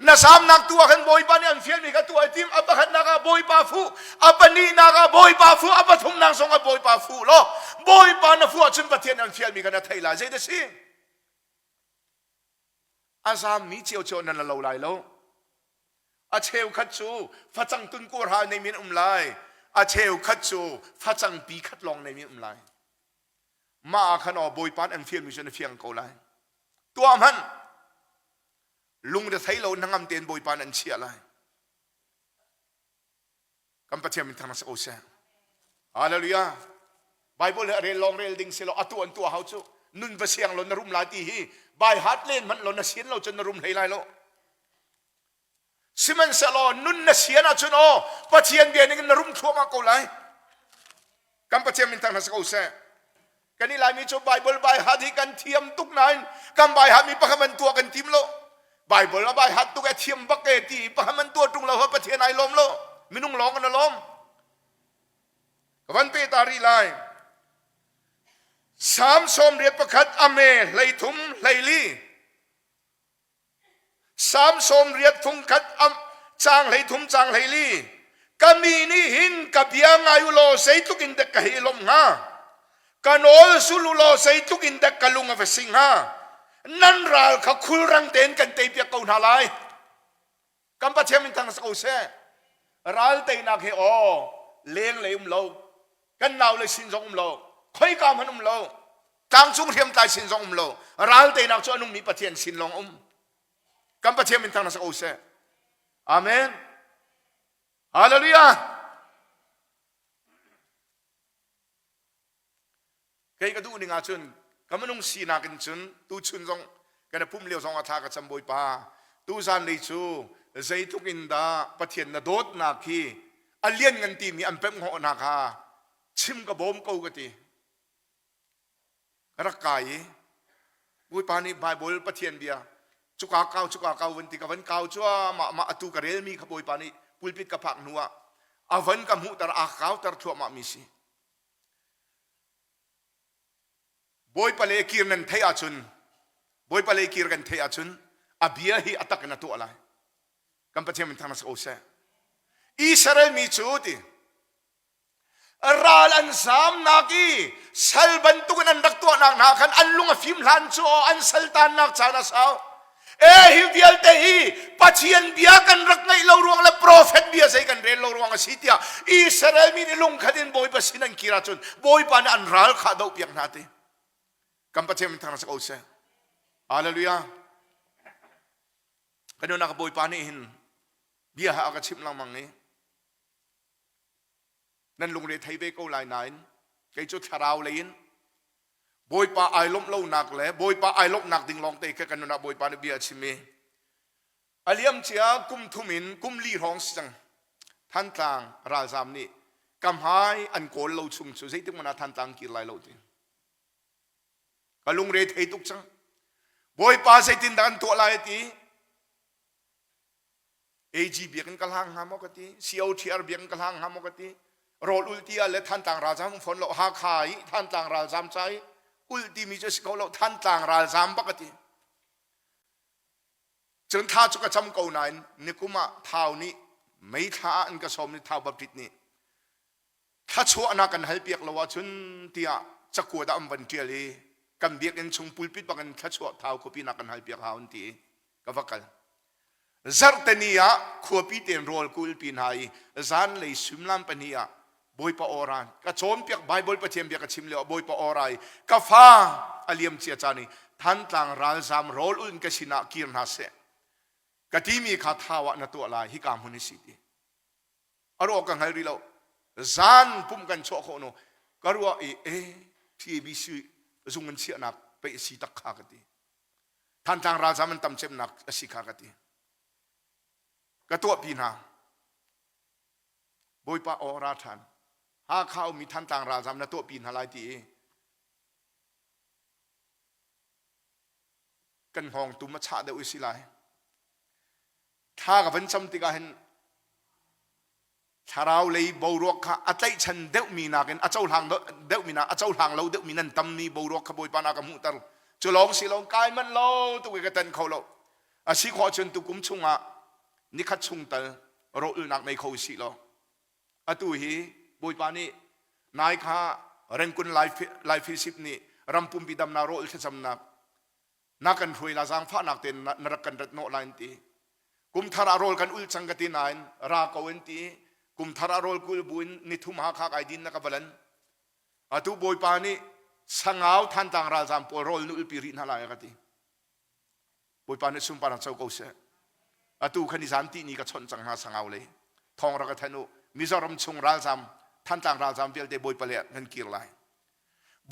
A: na sam nak tua kan boy pa ni an fiel mi khatu itim abahat naka boy pa fu apani naka boy pa fu apathum nang song a boy pa fu lo boy pa na fu achun pathian an fiel mi kana thaila zai de si azam mi chiao chiao nan lo lai lo a cheu khat chu phachang tun ko ha nei min lai a cheu khat chu phachang pi khat long nei min lai ma khan o boy pan an fiel mi chen fiang ko lai tua man lung de thai lo nangam ten boy pan an chia lai kam pathiam min thang sa o se hallelujah bible re long rel ding selo atu an tua hau chu nun va siang lo na rum la ti hi bai hat len man lo na sien lo chen na rum lei lai lo siman selo nun na sien a chun o pathian be ning na rum thoma ko lai kam pathiam min thang sa o se kani lai mi chu bible bai hat hi kan thiam tuk nain kam bai hat mi pakaman tua kan tim lo bible la bai hat tu ka thiam bak ke ti pakaman tua tung lo ha pathian ai lom lo minung long na lom kawan pe tari lai sam som riat pakhat ame leithum leili sam som riat thung khat am chang leithum chang leili kami ni hin kabiang ayu lo sei tukin de kahilom nga kanol sululo sei tukin de kalunga vesinga nan ral kha khulrang ten kan te pia kau nalai kam pa chem tang sa se ral te na ke o leng le lo kan naw le sin jong lo khoi kam han lo tang chung thiam tai sin jong lo ral te na cho anung mi pathian sin long kam pa chem tang sa se amen hallelujah kai ka du ni nga chun kamanung sina kin chun tu chun jong kana pum leo jong atha ka chamboi pa tu san nei chu zai tukin da pathian na dot na khi alien ngan ti mi ampem ho na kha chim ka bom ko ka ti rakai bui pa ni bible pathian bia chuka kau wan ti ka wan kau chua ma atu ka rel mi khaboi pa ni pulpit ka phak nuwa awan ka mu tar a kau tar thua ma mi si boy pale kir nan thai achun boy pale kir kan thai achun abia hi atak na tu ala kam pathiam thang sa ose Israel mi chuti ral an sam naki salban tu kan dak tu nak na kan anlung afim lan chu an sultan nak chana sao hi vial te hi pathian bia kan rak ngai lo ruang la prophet bia sai kan rel lo ruang sitia Israel mi ni lung khadin boy pa sinan kira chun boy pa na an ral kha do piak na te kam pathiam thang sa ose hallelujah kanu nak boy pa ni hin bia ha ka chim lang mang ni nan lung re thai be ko lai nain kai chu tharau lein boy pa ai lom lo nak le boy pa ai lok nak ding long te ka kanu na boy pa ni bia chime aliam chia kum thumin kum li rong sang than tlang ra zam ni kam hai an kol lo chung chu sei tik mana than tlang ki lai lo ti kalung re thei tuk chang boy pa sei tin dan to lai ti AG biak kan kalang ha mo ka ti COTR biak kan kalang ha mo ka ti rol ultia le than tang ra jam phon lo ha khai than tang ra jam chai ulti mi je ko lo than tang ra jam ba ka ti chun tha chu ka cham ko nain nikuma thau ni mei tha an ka som ni thau baptit ni tha chu ana kan hal piak lo wa chun tia chakua da am van tiali kam biak en chung pulpit ba kan tha chu thau ko pi na kan hal piak haun ti ka vakal zartania khuapi ten rol kul pin hai zan lei sumlam pania boy pa oran ka chom piak bible pathiam biak ka chim le boy pa orai ka fa aliam chia chani than tlang ral zam rol un ka sina kir na se ka ti mi kha thawa na to la hi kam huni siti aro ka ngai ri lo zan pum kan cho kho no karua e tbc zungan chia na pe si tak kha ka ti than tlang ral zam tam chem nak si kha ka ti ka to pina boy pa ora than ha khao mi than tang ra jam na to pin halai ti kan hong tu ma cha de usilai tha ga van cham ti ga hen ทาราวเลยบรัวข้าอัจฉริฉันเดวมีนากันอัจฉริหางเดวมีนาอัจฉริหางเราเดวมีนันตำมีบรัวขบวยปานากมุตรจะลองสิลองกายมันเราตัวกันตันเขาเราอาชีขอจนตุกุมชุงอ่ะนิคัดชุงตลรอนักในเขาสิเราอตุฮีบวยปานี่นายข้าเร่งกุนไลฟ์ฟิสิปนี่รำปุ่มปิดำนารอลเทจำนักนักกันรวยลาจังฟ้านักเต็นนรักกันรัตโนไลน์ตีกุมทารารอลกันอุลจังกตินายรากเวนตีกุมทารารอลกุลบุญนิทุมหาข้าไอดินนักบัลลันอตุบวยปานี่สังเอาทันตังราจามปอรอลนุลปิรินหาลายกติบวยปานี่สุมปานักเจ้าเกาเสอตุขันิสันตินี่ก็ชนจังหาสังเอาเลยทองรักธนุมิจารมชงราจามทันตังราจามเปียลเดบวยปาเลียนันกิรไล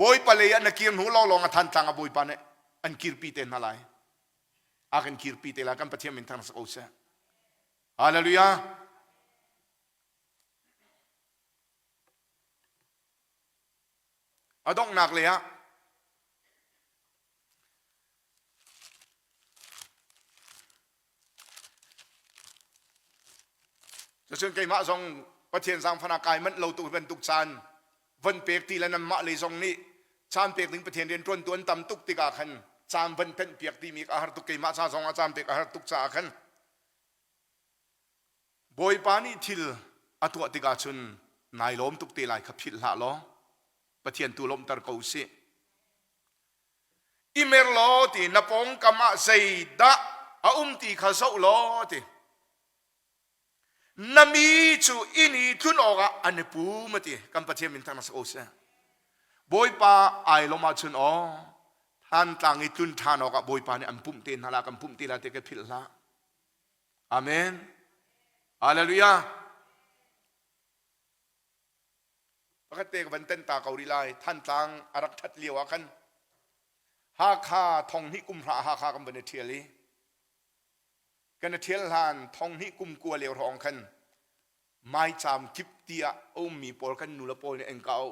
A: บวยปาเลียนักกิรหูเล่าลงทันตังบวยปานี่อันกิรปีเตนหาลายอากันกิรปีเตลากันปะเทียมอินทางสกอเสฮาเลลูยาอดงนักเลยฮะจะเชิญใครมาส่งประเทศสังพนากายมันเราตุกเป็นตุกชานวันเปียกตีแล้วนำมาเลยส่งนี้ชานเปียกถึงประเทศเรียนต้นตัวต่ำตุกติกาขันชานวันเป็นเปียกตีมีอาหารตุกใครมาชาส่งอาจารย์เปียกอาหารตุกชาขันบอยปานีทิลอตัวติกาชุนนายล้มตุกตีลายขับผิดละล้อประเทศตุลมตรกูสิอิเมรโลตีนปงกามาเซดะตีข้าโซโลตีนามีจูอินีทุนออกอันปูมาตีกัมปะเทมินทางนัสโอเซบอยปาไอลมาชุนอท่านต่างอิทุนทานออกบอยปาเนี่ยอันปุ่มเตนฮาลากัมปุ่มตีลาเตกพิลละอาเมนฮาเลลูยาปกติวันเต้นตาเกาหลีไลท่านต่างอารักทัดเลียวกันฮาคาทองฮิกุมพระฮาคากัมบันเทียลีกันเทียลหานทองฮิกุมกัวเลียวรองกันไม่จำกิบเตียโอมีปอลกันนูละปอลเนี่ยเองก็เอา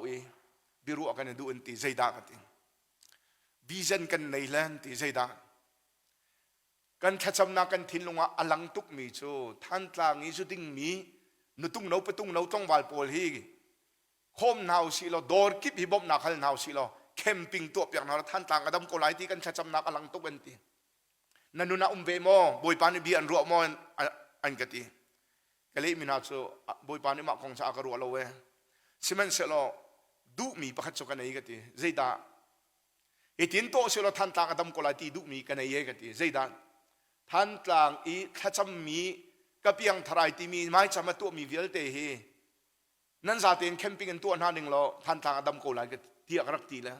A: บิรุกันดูอันตีใจด่ากันวิจันกันในแลนตีใจด่ากันทัศนากันทิ้งลงว่าอลังตุกมีโจท่านตางี้สุดทิ้งมีนุตุงเอาไปตุงเอาต้องวาลปอลฮีโคมนาวสิโลดอร์กิบฮิบอมนักฮัลนาวสิโลแคมปิ้งตัวเปียกนาวท่านต่างกันดำโกไลที่กันทัศนาอลังตุกเป็นตีนันนุนาเวโมบอยปานิบีอันรัวโมอันกติกะเลยมินาโซบอยปานิมาคงจะอาการัวเราเวซิมันเสลอดูมีประคัตโซกันเองกติเจดาเอตินโตเสลอท่านต่างกันดำโกไลที่ดูมีกันเองกติเจดาท่านต่างอีทัศมีกับเพียงทรายที่มีไม่จำมาตัวมีเวลเตเฮนั่นซาเตนแคมปิ้งกันตัวนั้นหนึ่งเราท่านต่างกันดำโกไลกันที่อักรักตีแล้ว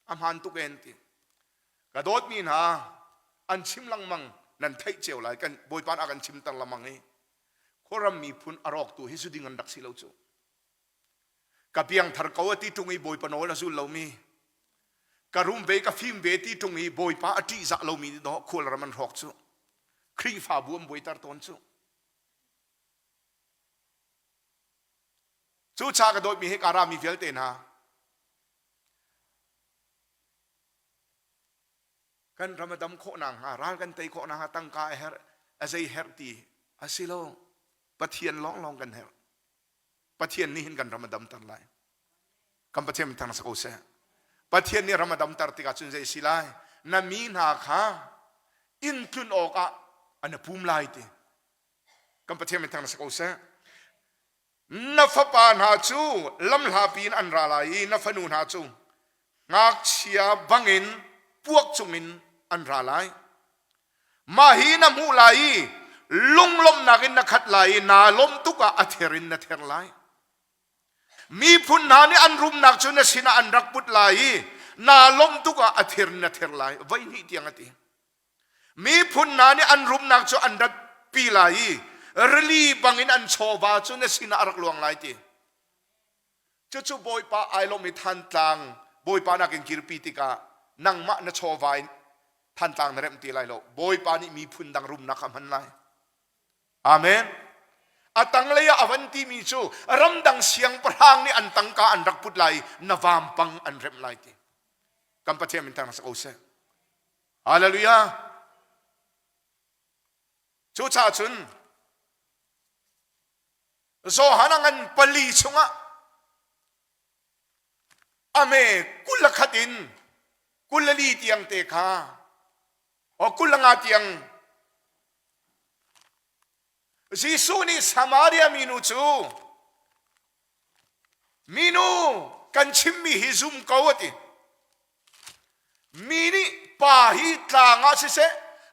A: อัมฮันตุกเอนติกระโดดมีนะอันชิมลังมังนั่นไทยเจียวไหลกันบอยปานอากันชิมตังละมังนี่โครามีพุนอรอกตัวฮิสุดิงันดักสิเลาจูกับยังทาร์กาวตีตรงนี้บอยปานโอลาซูเลามีกับรุมเบกับฟิมเบตีตรงนี้บอยปาอติจะเลามีดอกโคลามันรอกจูครีฟาบวมบอยตาร์ตอนจูจูชากระโดดมีให้การามีเฟลเตนะกันรำดำโคนางฮะร้านกันเตยโคนางฮะตั้งกายเฮร์อาศัยเฮร์ตีอาศิโลปะเทียนร้องกันเฮร์ปะเทียนนี่เห็นกันรำดำตั้งไรคำปะเทียนมันทางสกุลเสปะเทียนนี่รำดำตั้งติกาจุนใจสิไลนามีนาค่ะอินทุนออกอันภูมิไลตีคำปะเทียนมันทางสกุลเสนับปานหาจูลำลาปีนอันราลายนับนูนหาจูงักเชียบังอินพวกจุงินอันราลายมาฮีนมูลายลุงลมนักินนักขัดลายนาลมตุกะอัเทรินนัเทรลายมีพุนนานี่อันรุมนักจุนสินาอันรักปุตลายนาลมตุกะอัเทรินนัเทรลายไว้นี่เตียงอติมีพุนนานี่อันรุมนักจุอันรักปีลายรลีบังอินอันโชบาจุนสินารักลวงลายตีจู่บอยปาไอลมิทันตังบอยปานักินกิรปีติกานังมะนโชวายท่านต่างนเรมตีไลโลบอยปานิมีพุนดังรุมนักมันไลอาเมนอาตังเลยอวันตีมีจูรำดังเสียงพรางนี่อันตังกาอันรักพุดไลนวามปังอันเรมไลตีกัมปะเทมินทางสักโอเซฮาเลลูยาจูชาชุน so hanangan pali sunga ame kulakhatin kulali tiang te kha o kulanga tiang Jisu ni Samaria minu chu minu kan chimmi hizum kawati mini pahi tlanga se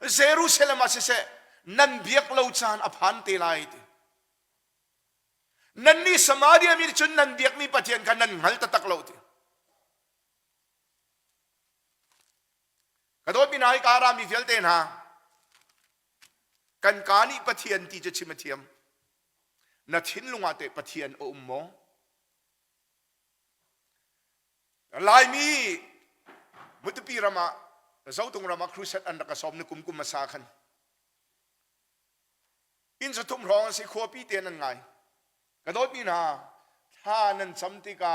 A: Jerusalem se nan biak lo chan aphan te lai ti nan ni Samaria mi chun nan biak mi pathian kan nan ngal tatak lo ti kadoi binai kara mi fiel na kan kani pathian ti che chimathiam na thin lunga te pathian o ummo lai mi mutupi rama zautung rama krusat an ka som ni kum masakan in sa tum rong si khopi te nan ngai kadoi pi na tha nan chamti ka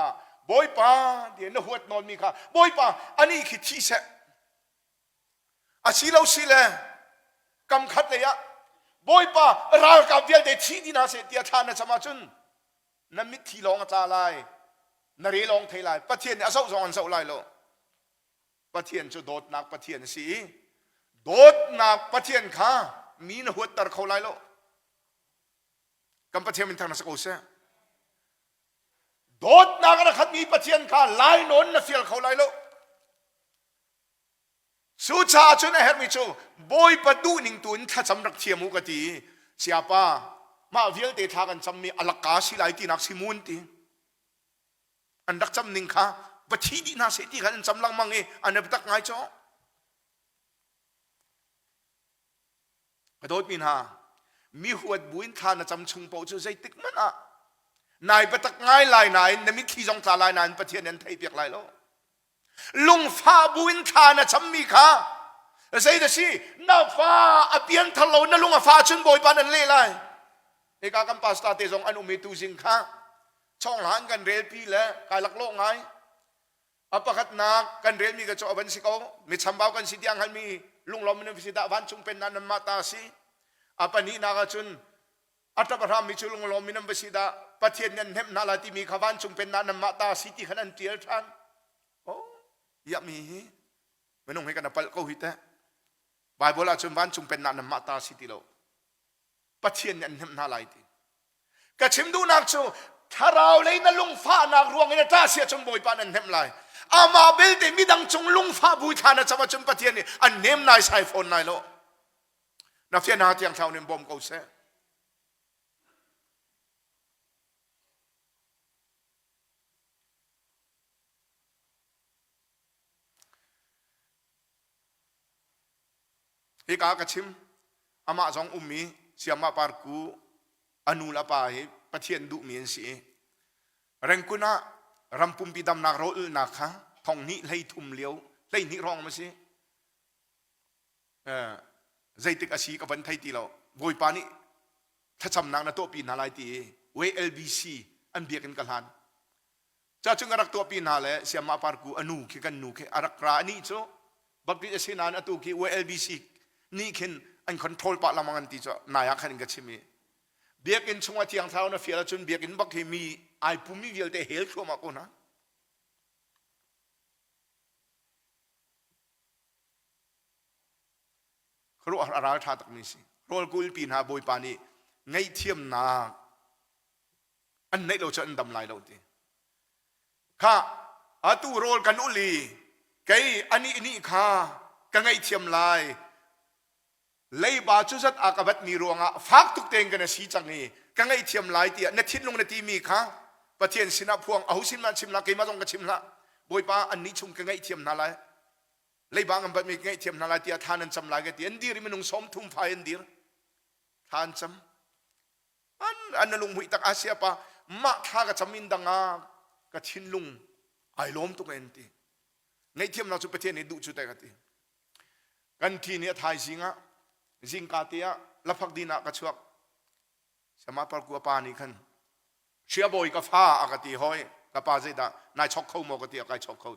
A: boy pa de na huat non mi kha boy pa ani khi thi se asilo sile kam khat le ya boy pa ral ka vial de thi dina se tia tha na chama chun na mit thi long ta lai na re long thei lai pathian a sau zong an sau lai lo pathian chu dot nak pathian si dot nak pathian kha mi na huat tar khau lai lo kam pathian min thang na sa ko se dot nak na khat mi pathian kha lai non na fial khau lai lo su cha chu na her mi chu boy pa du ning tun tha cham rak thiamu ka ti siapa ma vial te tha kan cham mi alaka si lai ti nak si mun ti an dak cham ning kha bathi di na se ti kan cham lang mangi an tak ngai cho adot min ha mi huat buin tha na cham chung po chu zai tik man a nai batak ngai lai nai na mi khi jong ta lai nan pathian an thei piak lai lo lung fa buin tha na cham mi kha zai da si na fa apian thalo na lunga fa chun boy pan an le lai e ka kam pasta te jong an umi tu jing kha chong lan kan rel pi le kai lak lo ngai apakat na kan rel mi ka cho ban si ko mi chambao kan si diang han mi lung lom min si da van chung pen nan ma ta si apani na ka chun atapara mi chu lung lom min ba si da pathian nan hem na la ti mi khawan chung pen nan ma ta si ti khanan tiel than oh ya mi menung he kan pal ko hita bible a chun van chung pen nan ma ta si ti lo pathian nan hem na lai ti ka chim du nak chu tharau lei na lung fa nak ruang ina ta sia chung boy pan an hem lai ama bel de midang chung lung fa bui thana chama chung pathian ni an nem nai sai phone nai lo na fian ha tiang thau nim bom ko se hi ka chim ama jong ummi siama parku anula pa hi pathian du mien si rengkuna rampum pidam nak rol na kha thong ni lei thum leo lei ni rong ma si zaitik asi ka ban thai ti lo boi pa ni thacham nak na to pi na lai ti we lbc an biak kan kalhan cha chung arak to pi na le siama parku anu ki kan nu ke arak ra ni cho bapti asinan atu ki we lbc ni khin an control pa lamangan ti cho naya khan ga chimi biak in chunga tiang thau na fiala chun biak in bak hi mi ai pumi vial te hel khoma ko na khro ara tha tak mi si rol kul pin ha boi pani ngai thiam na an nei lo chan dam lai lo ti kha atu rol kan uli kai ani ni kha ka ngai thiam lai lei ba chu zat akabat mi ronga phak tuk teng kana si changi ka ngai thiam lai ti na thin lung na ti mi kha pathian sina phuang ahu sin man chimla ke ma jong ka chimla boi pa an ni chung ka ngai thiam na lai lei ba ngam ba mi ngai thiam na lai ti thanan cham lai ke ti an dir mi nung som thum phai an dir than cham an lung hui tak asia pa ma tha ka chamin danga ka thin lung ai lom tu ken ti ngai thiam na chu pathian ni du chu ta ka ti kan thi ni thai singa zingkatia laphak dina ka chuak sama par ku pa ni khan chia boy ka pha akati hoi ka pa zeda nai chok khau mo ka ti ka chok khau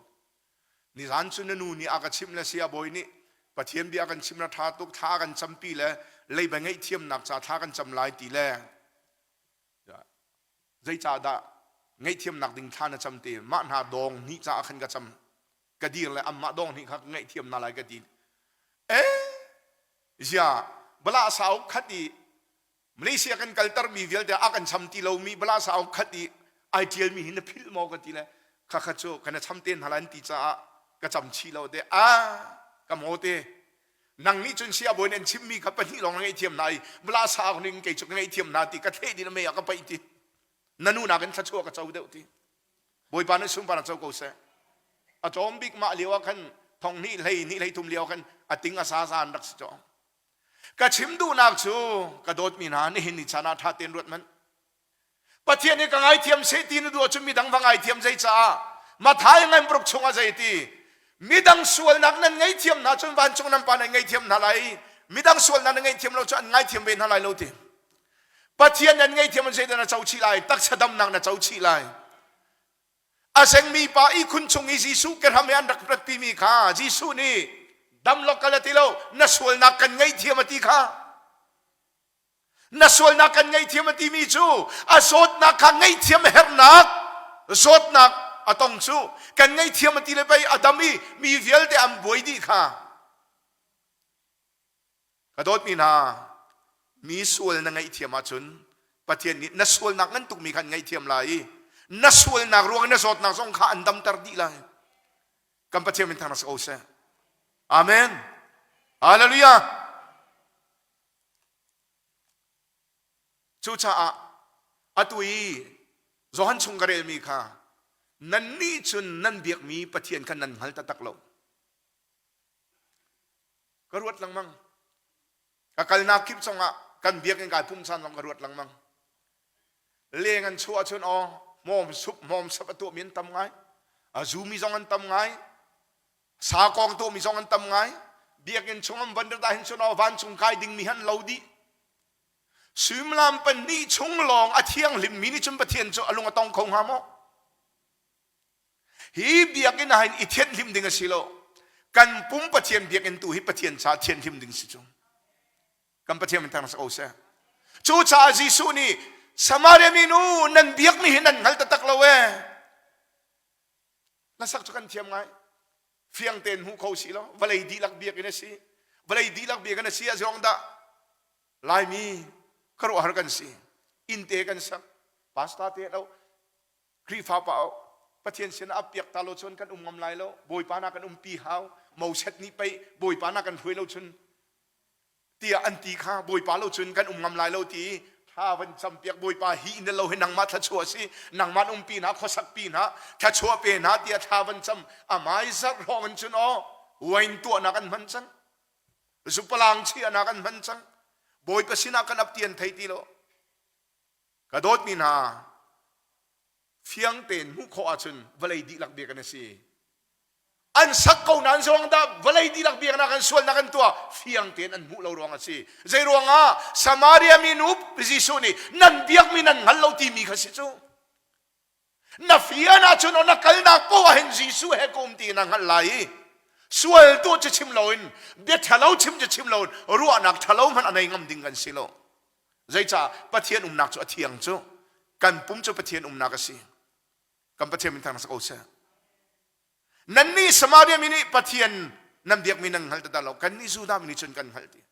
A: ni ran chu nu ni aka chim la sia boy ni pathian bi akan chim na tha tuk tha kan champi le lei ba ngai thiam nak cha tha kan cham lai ti le zai cha da ngai thiam nak ding thana chamte ma na dong ni cha khan ka cham ka dir le amma dong ni khak ngai thiam na lai ka din ya bala sao khati Malaysia kan kaltar mi vial da akan chamti lo mi bala sao khati ideal mi hin phil mo ka ti le kha kha chu kana chamten halan ti cha ka cham chi lo de ka mo te nang ni chun sia boin en chimmi ka pani long ngai thiam nai bla sa ning ke chu ngai thiam na ti ka the di me ya ka pai ti nanu na kan thachu ka chau de ti boi pa na sum pa na chau ko se a chom big ma liwa kan thong ni lei tum liwa kan ating asa sa dak cho ka chim du nak chu ka dot mi na ni hin ni chana tha ten rot man pathian ni ka ngai thiam se ti nu du chu mi dang wangai thiam zai cha ma thai ngai prok chunga zai ti midang sual nak nan ngai thiam na chun ban chung nam pa ngai thiam na lai midang sual nan ngai thiam lo chu ngai thiam be na lai lo ti pathian nan ngai thiam zai da na chau chi lai tak chadam nak na chau chi lai aseng mi pa i khun chung i jisu ke ram yan rak prat pi mi kha jisu ni dam lo kala ti lo na sual nak kan ngai thiam ti kha na sual nak kan ngai thiam ti mi chu asot nak kha ngai thiam her nak zot nak atong chu kan ngai thiam ti le bai adami mi vial te am boi di kha kadot mi na mi sual na ngai thiam a chun pathian ni na sual nak ngan tuk mi khan ngai thiam lai na sual nak ruang na zot nak song kha andam tar di lai kam pathian min thanas o se amen hallelujah chu cha atui zohan chung garel mi kha nan ni chun nan biak mi pathian kan nan hal ta tak lo karuat lang mang kakal na kip songa kan biak en kai pum san lang karuat lang mang lengan chua chun o mom sup mom sapatu min tam ngai azumi zong an tam ngai sa kong tu mi zong an tam ngai biak en chungam bandar da hin chun o van chung kai ding mi han lodi Sumlam pan ni chung long athiang lim mini chum pathian cho alung atong khong ha mo hi biakin hain ithian lim ding asilo kan pum pathian biakin tu hi pathian cha thian lim ding si chu kan pathian min tang sa o se chu cha jisu ni samare minu nan biak mi hinan ngal tatak lawe nasak chu kan thiam ngai fiang ten hu kho si lo valai di lak biakin si valai di lak biakin si azong da lai mi karo har kan si inte kan sak pasta te lo kri fa pa pathian sin apyak talo chon kan ngam lai lo boi pa na kan pi hau mau set ni pai boi pa na kan hui lo chun tia anti kha boi pa lo chun kan ngam lai lo ti tha van cham piak boi pa hi in lo he nang ma tha chua si nang man pi na khosak pi na tha chua pe na tia tha van cham amai sak rong chun o wain tu na kan man chang zupalang chi na kan man chang boi pasina kan aptian thai ti lo kadot mi na fiang ten mu kho achun valai di lak be kan si an sak ko nan zong da valai di lak be kan kan sual na kan tua fiang ten an mu lo rong si zai ronga samaria minup jisu ni nan biak mi nan ngal lo ti mi kha si chu na fiana chun na kal na ko hen jisu he kom ti na ngal lai sual tu che chim loin be thalo chim che chim loin ru anak thalo man anai ngam ding kan silo zai cha pathian nak chu athiang chu kan pum chu pathian nak si kan pathian min thang sa ko sa nan ni samaria mini pathian nam biak min nang hal ta lo kan ni juda mini chun kan hal ti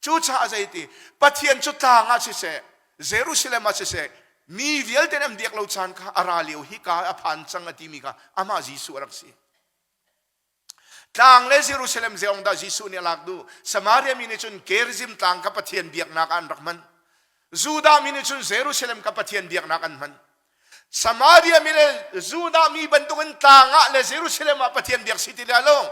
A: chu cha zai ti pathian chu ta nga si se jerusalem si se mi vial ten am biak lo chan kha araliu hi ka aphan chang ati mi ka ama jisu arak si tang le Jerusalem zeong da Jisu ni lakdu Samaria mini chun kerzim tang ka pathian biak na kan rakman Juda mini chun Jerusalem ka pathian biak na kan man Samaria mini Juda mi bantungan tanga le Jerusalem a pathian biak siti lalo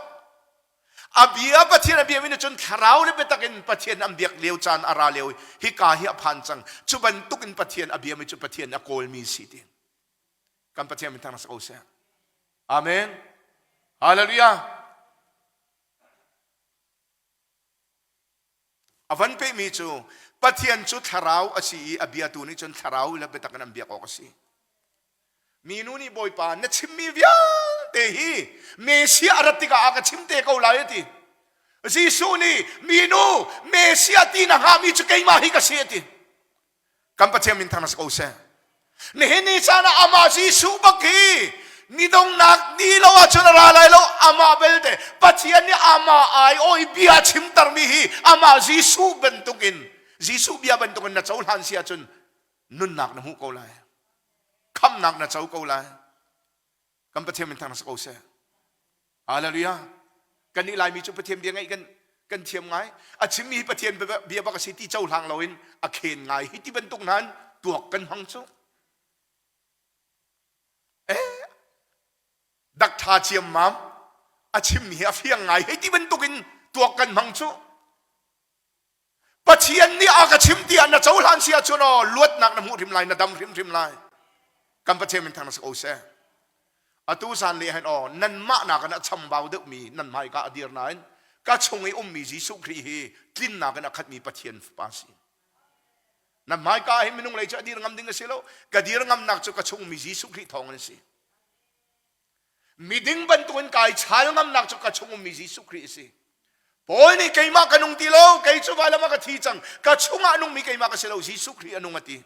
A: abia pathian abia mini chun tharau le betakin pathian am biak leu chan ara leu hi ka hi aphan chang chu bantukin pathian abia mi chu pathian a kol mi siti kan pathian mi tang sa ko sa amen hallelujah avan pe mi chu pathian chu tharau asi abia tu ni chun tharau la betakan am biak ko si minu ni boy pa na chimmi vya te hi mesia aratika aga chimte ko laiti jisu ni minu mesia ti na ha mi chu kai ma hi ka si ti kam pathian min thanas ko se ni sana ama Jesu baki ni dong nak ni lo achunara lai lo ama belte pathian ni ama ai oi bia chim tarmi hi ama Jesu bentukin Jesu bia bentukin na chaul han sia chun nun nak na hu ko lai kham nak na chau ko lai kam pathian min thang sa ko se hallelujah kan ni lai mi chu pathian bia ngai kan thiam ngai a chim mi pathian bia ba ka city chaul hang loin a khen ngai hi ti bentuk nan tuak kan hang chuดักทาเชียมมามอาชิมนี่อาเฟียงไงให้ที่เป็นตุกินตัวกันมังชูปัจเจียนนี่อากาชิมที่อันน่ะเจ้าหลานเสียชนอลวดนักน้ำหูริมไหลน่ะดำริมไหลกัมปะเทมันทางนักโอเซอตูสันเลยให้อ๋อนั่นมะนักน่ะชัมบาวเดมีนั่นไม่ก็อดีรนัยก็ชงไอ้มีจีสุครีฮีกินนักน่ะขัดมีปัจเจียนปาสีนั่นไม่ก็ให้มินุงเลยจะอดีรงำดิ้งกันสิโลก็อดีรงำนักจะก็ชงมีจีสุครีทองกันสิมีดิ้งบรรทุนกายชายงำนักจุกชงมีจิสุคริสต์พอนี่ใครมากันนุ่งตีโลใครชุบอะไรมากันทีจังกัชงอันนุ่งมีใครมากันเสลาจิสุคริสต์อันนุ่งตี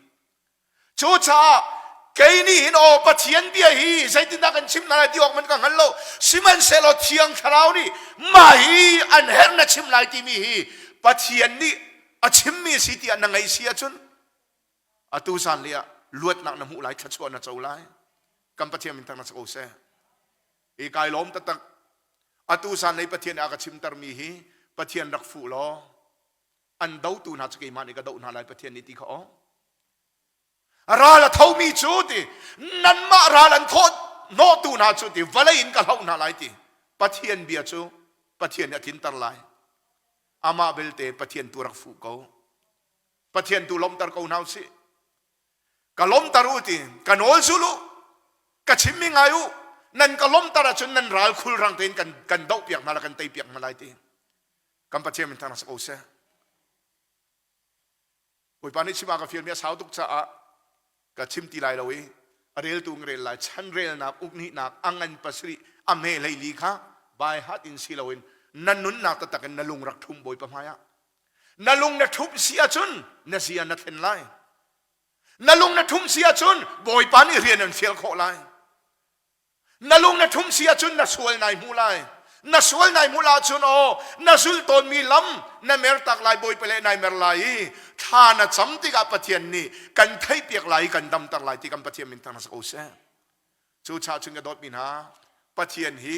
A: ชูชาใครนี่เห็นโอ้ปัจเจียนเบียฮีใส่ตินักกันชิมนาที่ออกมันกันฮัลโหลสิมันเสลาเทียงคราวนี่มาฮีอันเฮร์นัชิมนาที่มีฮีปัจเจียนนี่อาชิมมีสิที่อันนั่งไอเสียจุนอตุสันเลยลวดนักน้ำหูไหลขัดชวนนักเจ้าไหลกัมปัจเจียนมันทางนักโอเซอีกายล้มตะตักอตุสันในประเทศอากาศชิมตรมีฮีประเทศรักฟูล้ออันดาวตูน่าจะกี่มันอีกดาวน่าไรประเทศนี้ที่เขาราละเท่ามีจุดนั่นมาราลันโทษโนตูน่าจุดวันละอินกับเขาน่าไรที่ประเทศเบียจูประเทศเนี่ยทินตรไลอามาเบลเตประเทศตัวรักฟูเขาประเทศตัวล้มตรเขาหนาวสิกับล้มตรุติกับโนลซูลุกับชิมมิงอายุนั่นก็ล้มตระจนนั่นรัลคุลรังเต็นกันดาวเปียกมาละกันเตยเปียกมาลายตีกัมพูชามันทางนักโอเซ่ปุยปานิชิมากาฟิลเมียสาวตุกจ้ากับชิมตีลายเราเองเรลตุงเรลลายชันเรลนักอุกนินักอังงันปัสรีอเมลัยลีค่ะบายฮัดอินซีเราเองนั่นนุนนักตะตะกันนลุงรักทุ่มบอยปะมายะนลุงนักทุ่มเสียจนนั่นเสียนักเห็นไลนลุงนักทุ่มเสียจนบอยปานิเรียนนั่นเฟียลโคไลนั่นลุงนั่นทุ่มเสียจุนนั่นสวยนายมูลายนั่นสวยนายมูลาจุนโอนั่นสุลตอนมีลำนั่นเมรตักลายบอยไปเลยนายเมรลายท่านั่นจำที่กับปะเทียนนี่กันไทยเปียกลายกันดำตักลายที่กันปะเทียนมินทางนักโอเซ่จูชาจุนกระโดดมินหาปะเทียนฮี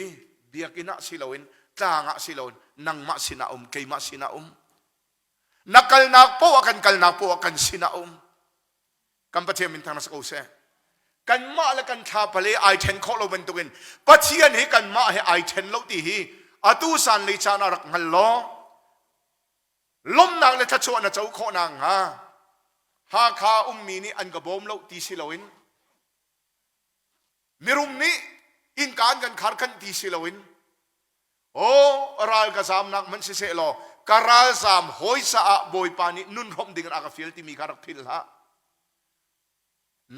A: เบียกินะสิลาวินตางะสิลาวินนังมะสินาเกยมะสินานักกัลนักโปะกันกัลนักโปะกันสินากันปะเทียนมินทางนักโอเซ่กันมาและกันทาพเลไอเทนข้อเราเป็นตัวเองปัจเจียนให้กันมาให้ไอเทนเราตีฮีอตุสันเลยจานารักงันล้อล้มนางเลยทัชวนนะเจ้าข้อนางฮาคามีนี่อันกระบอมเราตีสิเราอินมิรุมนี่อินการกันขาดกันตีสิเราอินโอ้รัลกษามนักมันเสียหลอกรัลสามหอยสะบอยปานี่นุ่นรมดิ่งอากาฟิลที่มีการพิลฮะ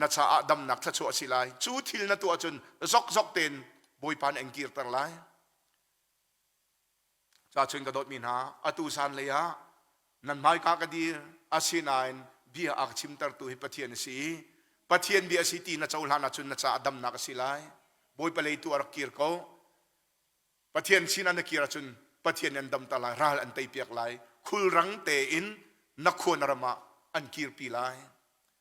A: นัชอาดำนักทัชวสิไลจูทิลนัตัวจนซอกเต็นบอยปานเองกีร์ตังไลจะชนกระโดดมินหาอตุสันเลยฮะนั่นไม่กากดีอาศินายน์เบียอักชิมตัรตุหิปะเทียนสีปะเทียนเบียสิตีนัชอุลานัชนนัชอาดำนักสิไลบอยไปเลยตัวรักกีร์เขาปะเทียนสินันกีร์จนปะเทียนอันดำตาลายราลอันเตยเปียกไลคุลรังเตอินนักขวนรมาอันกีร์ปีไล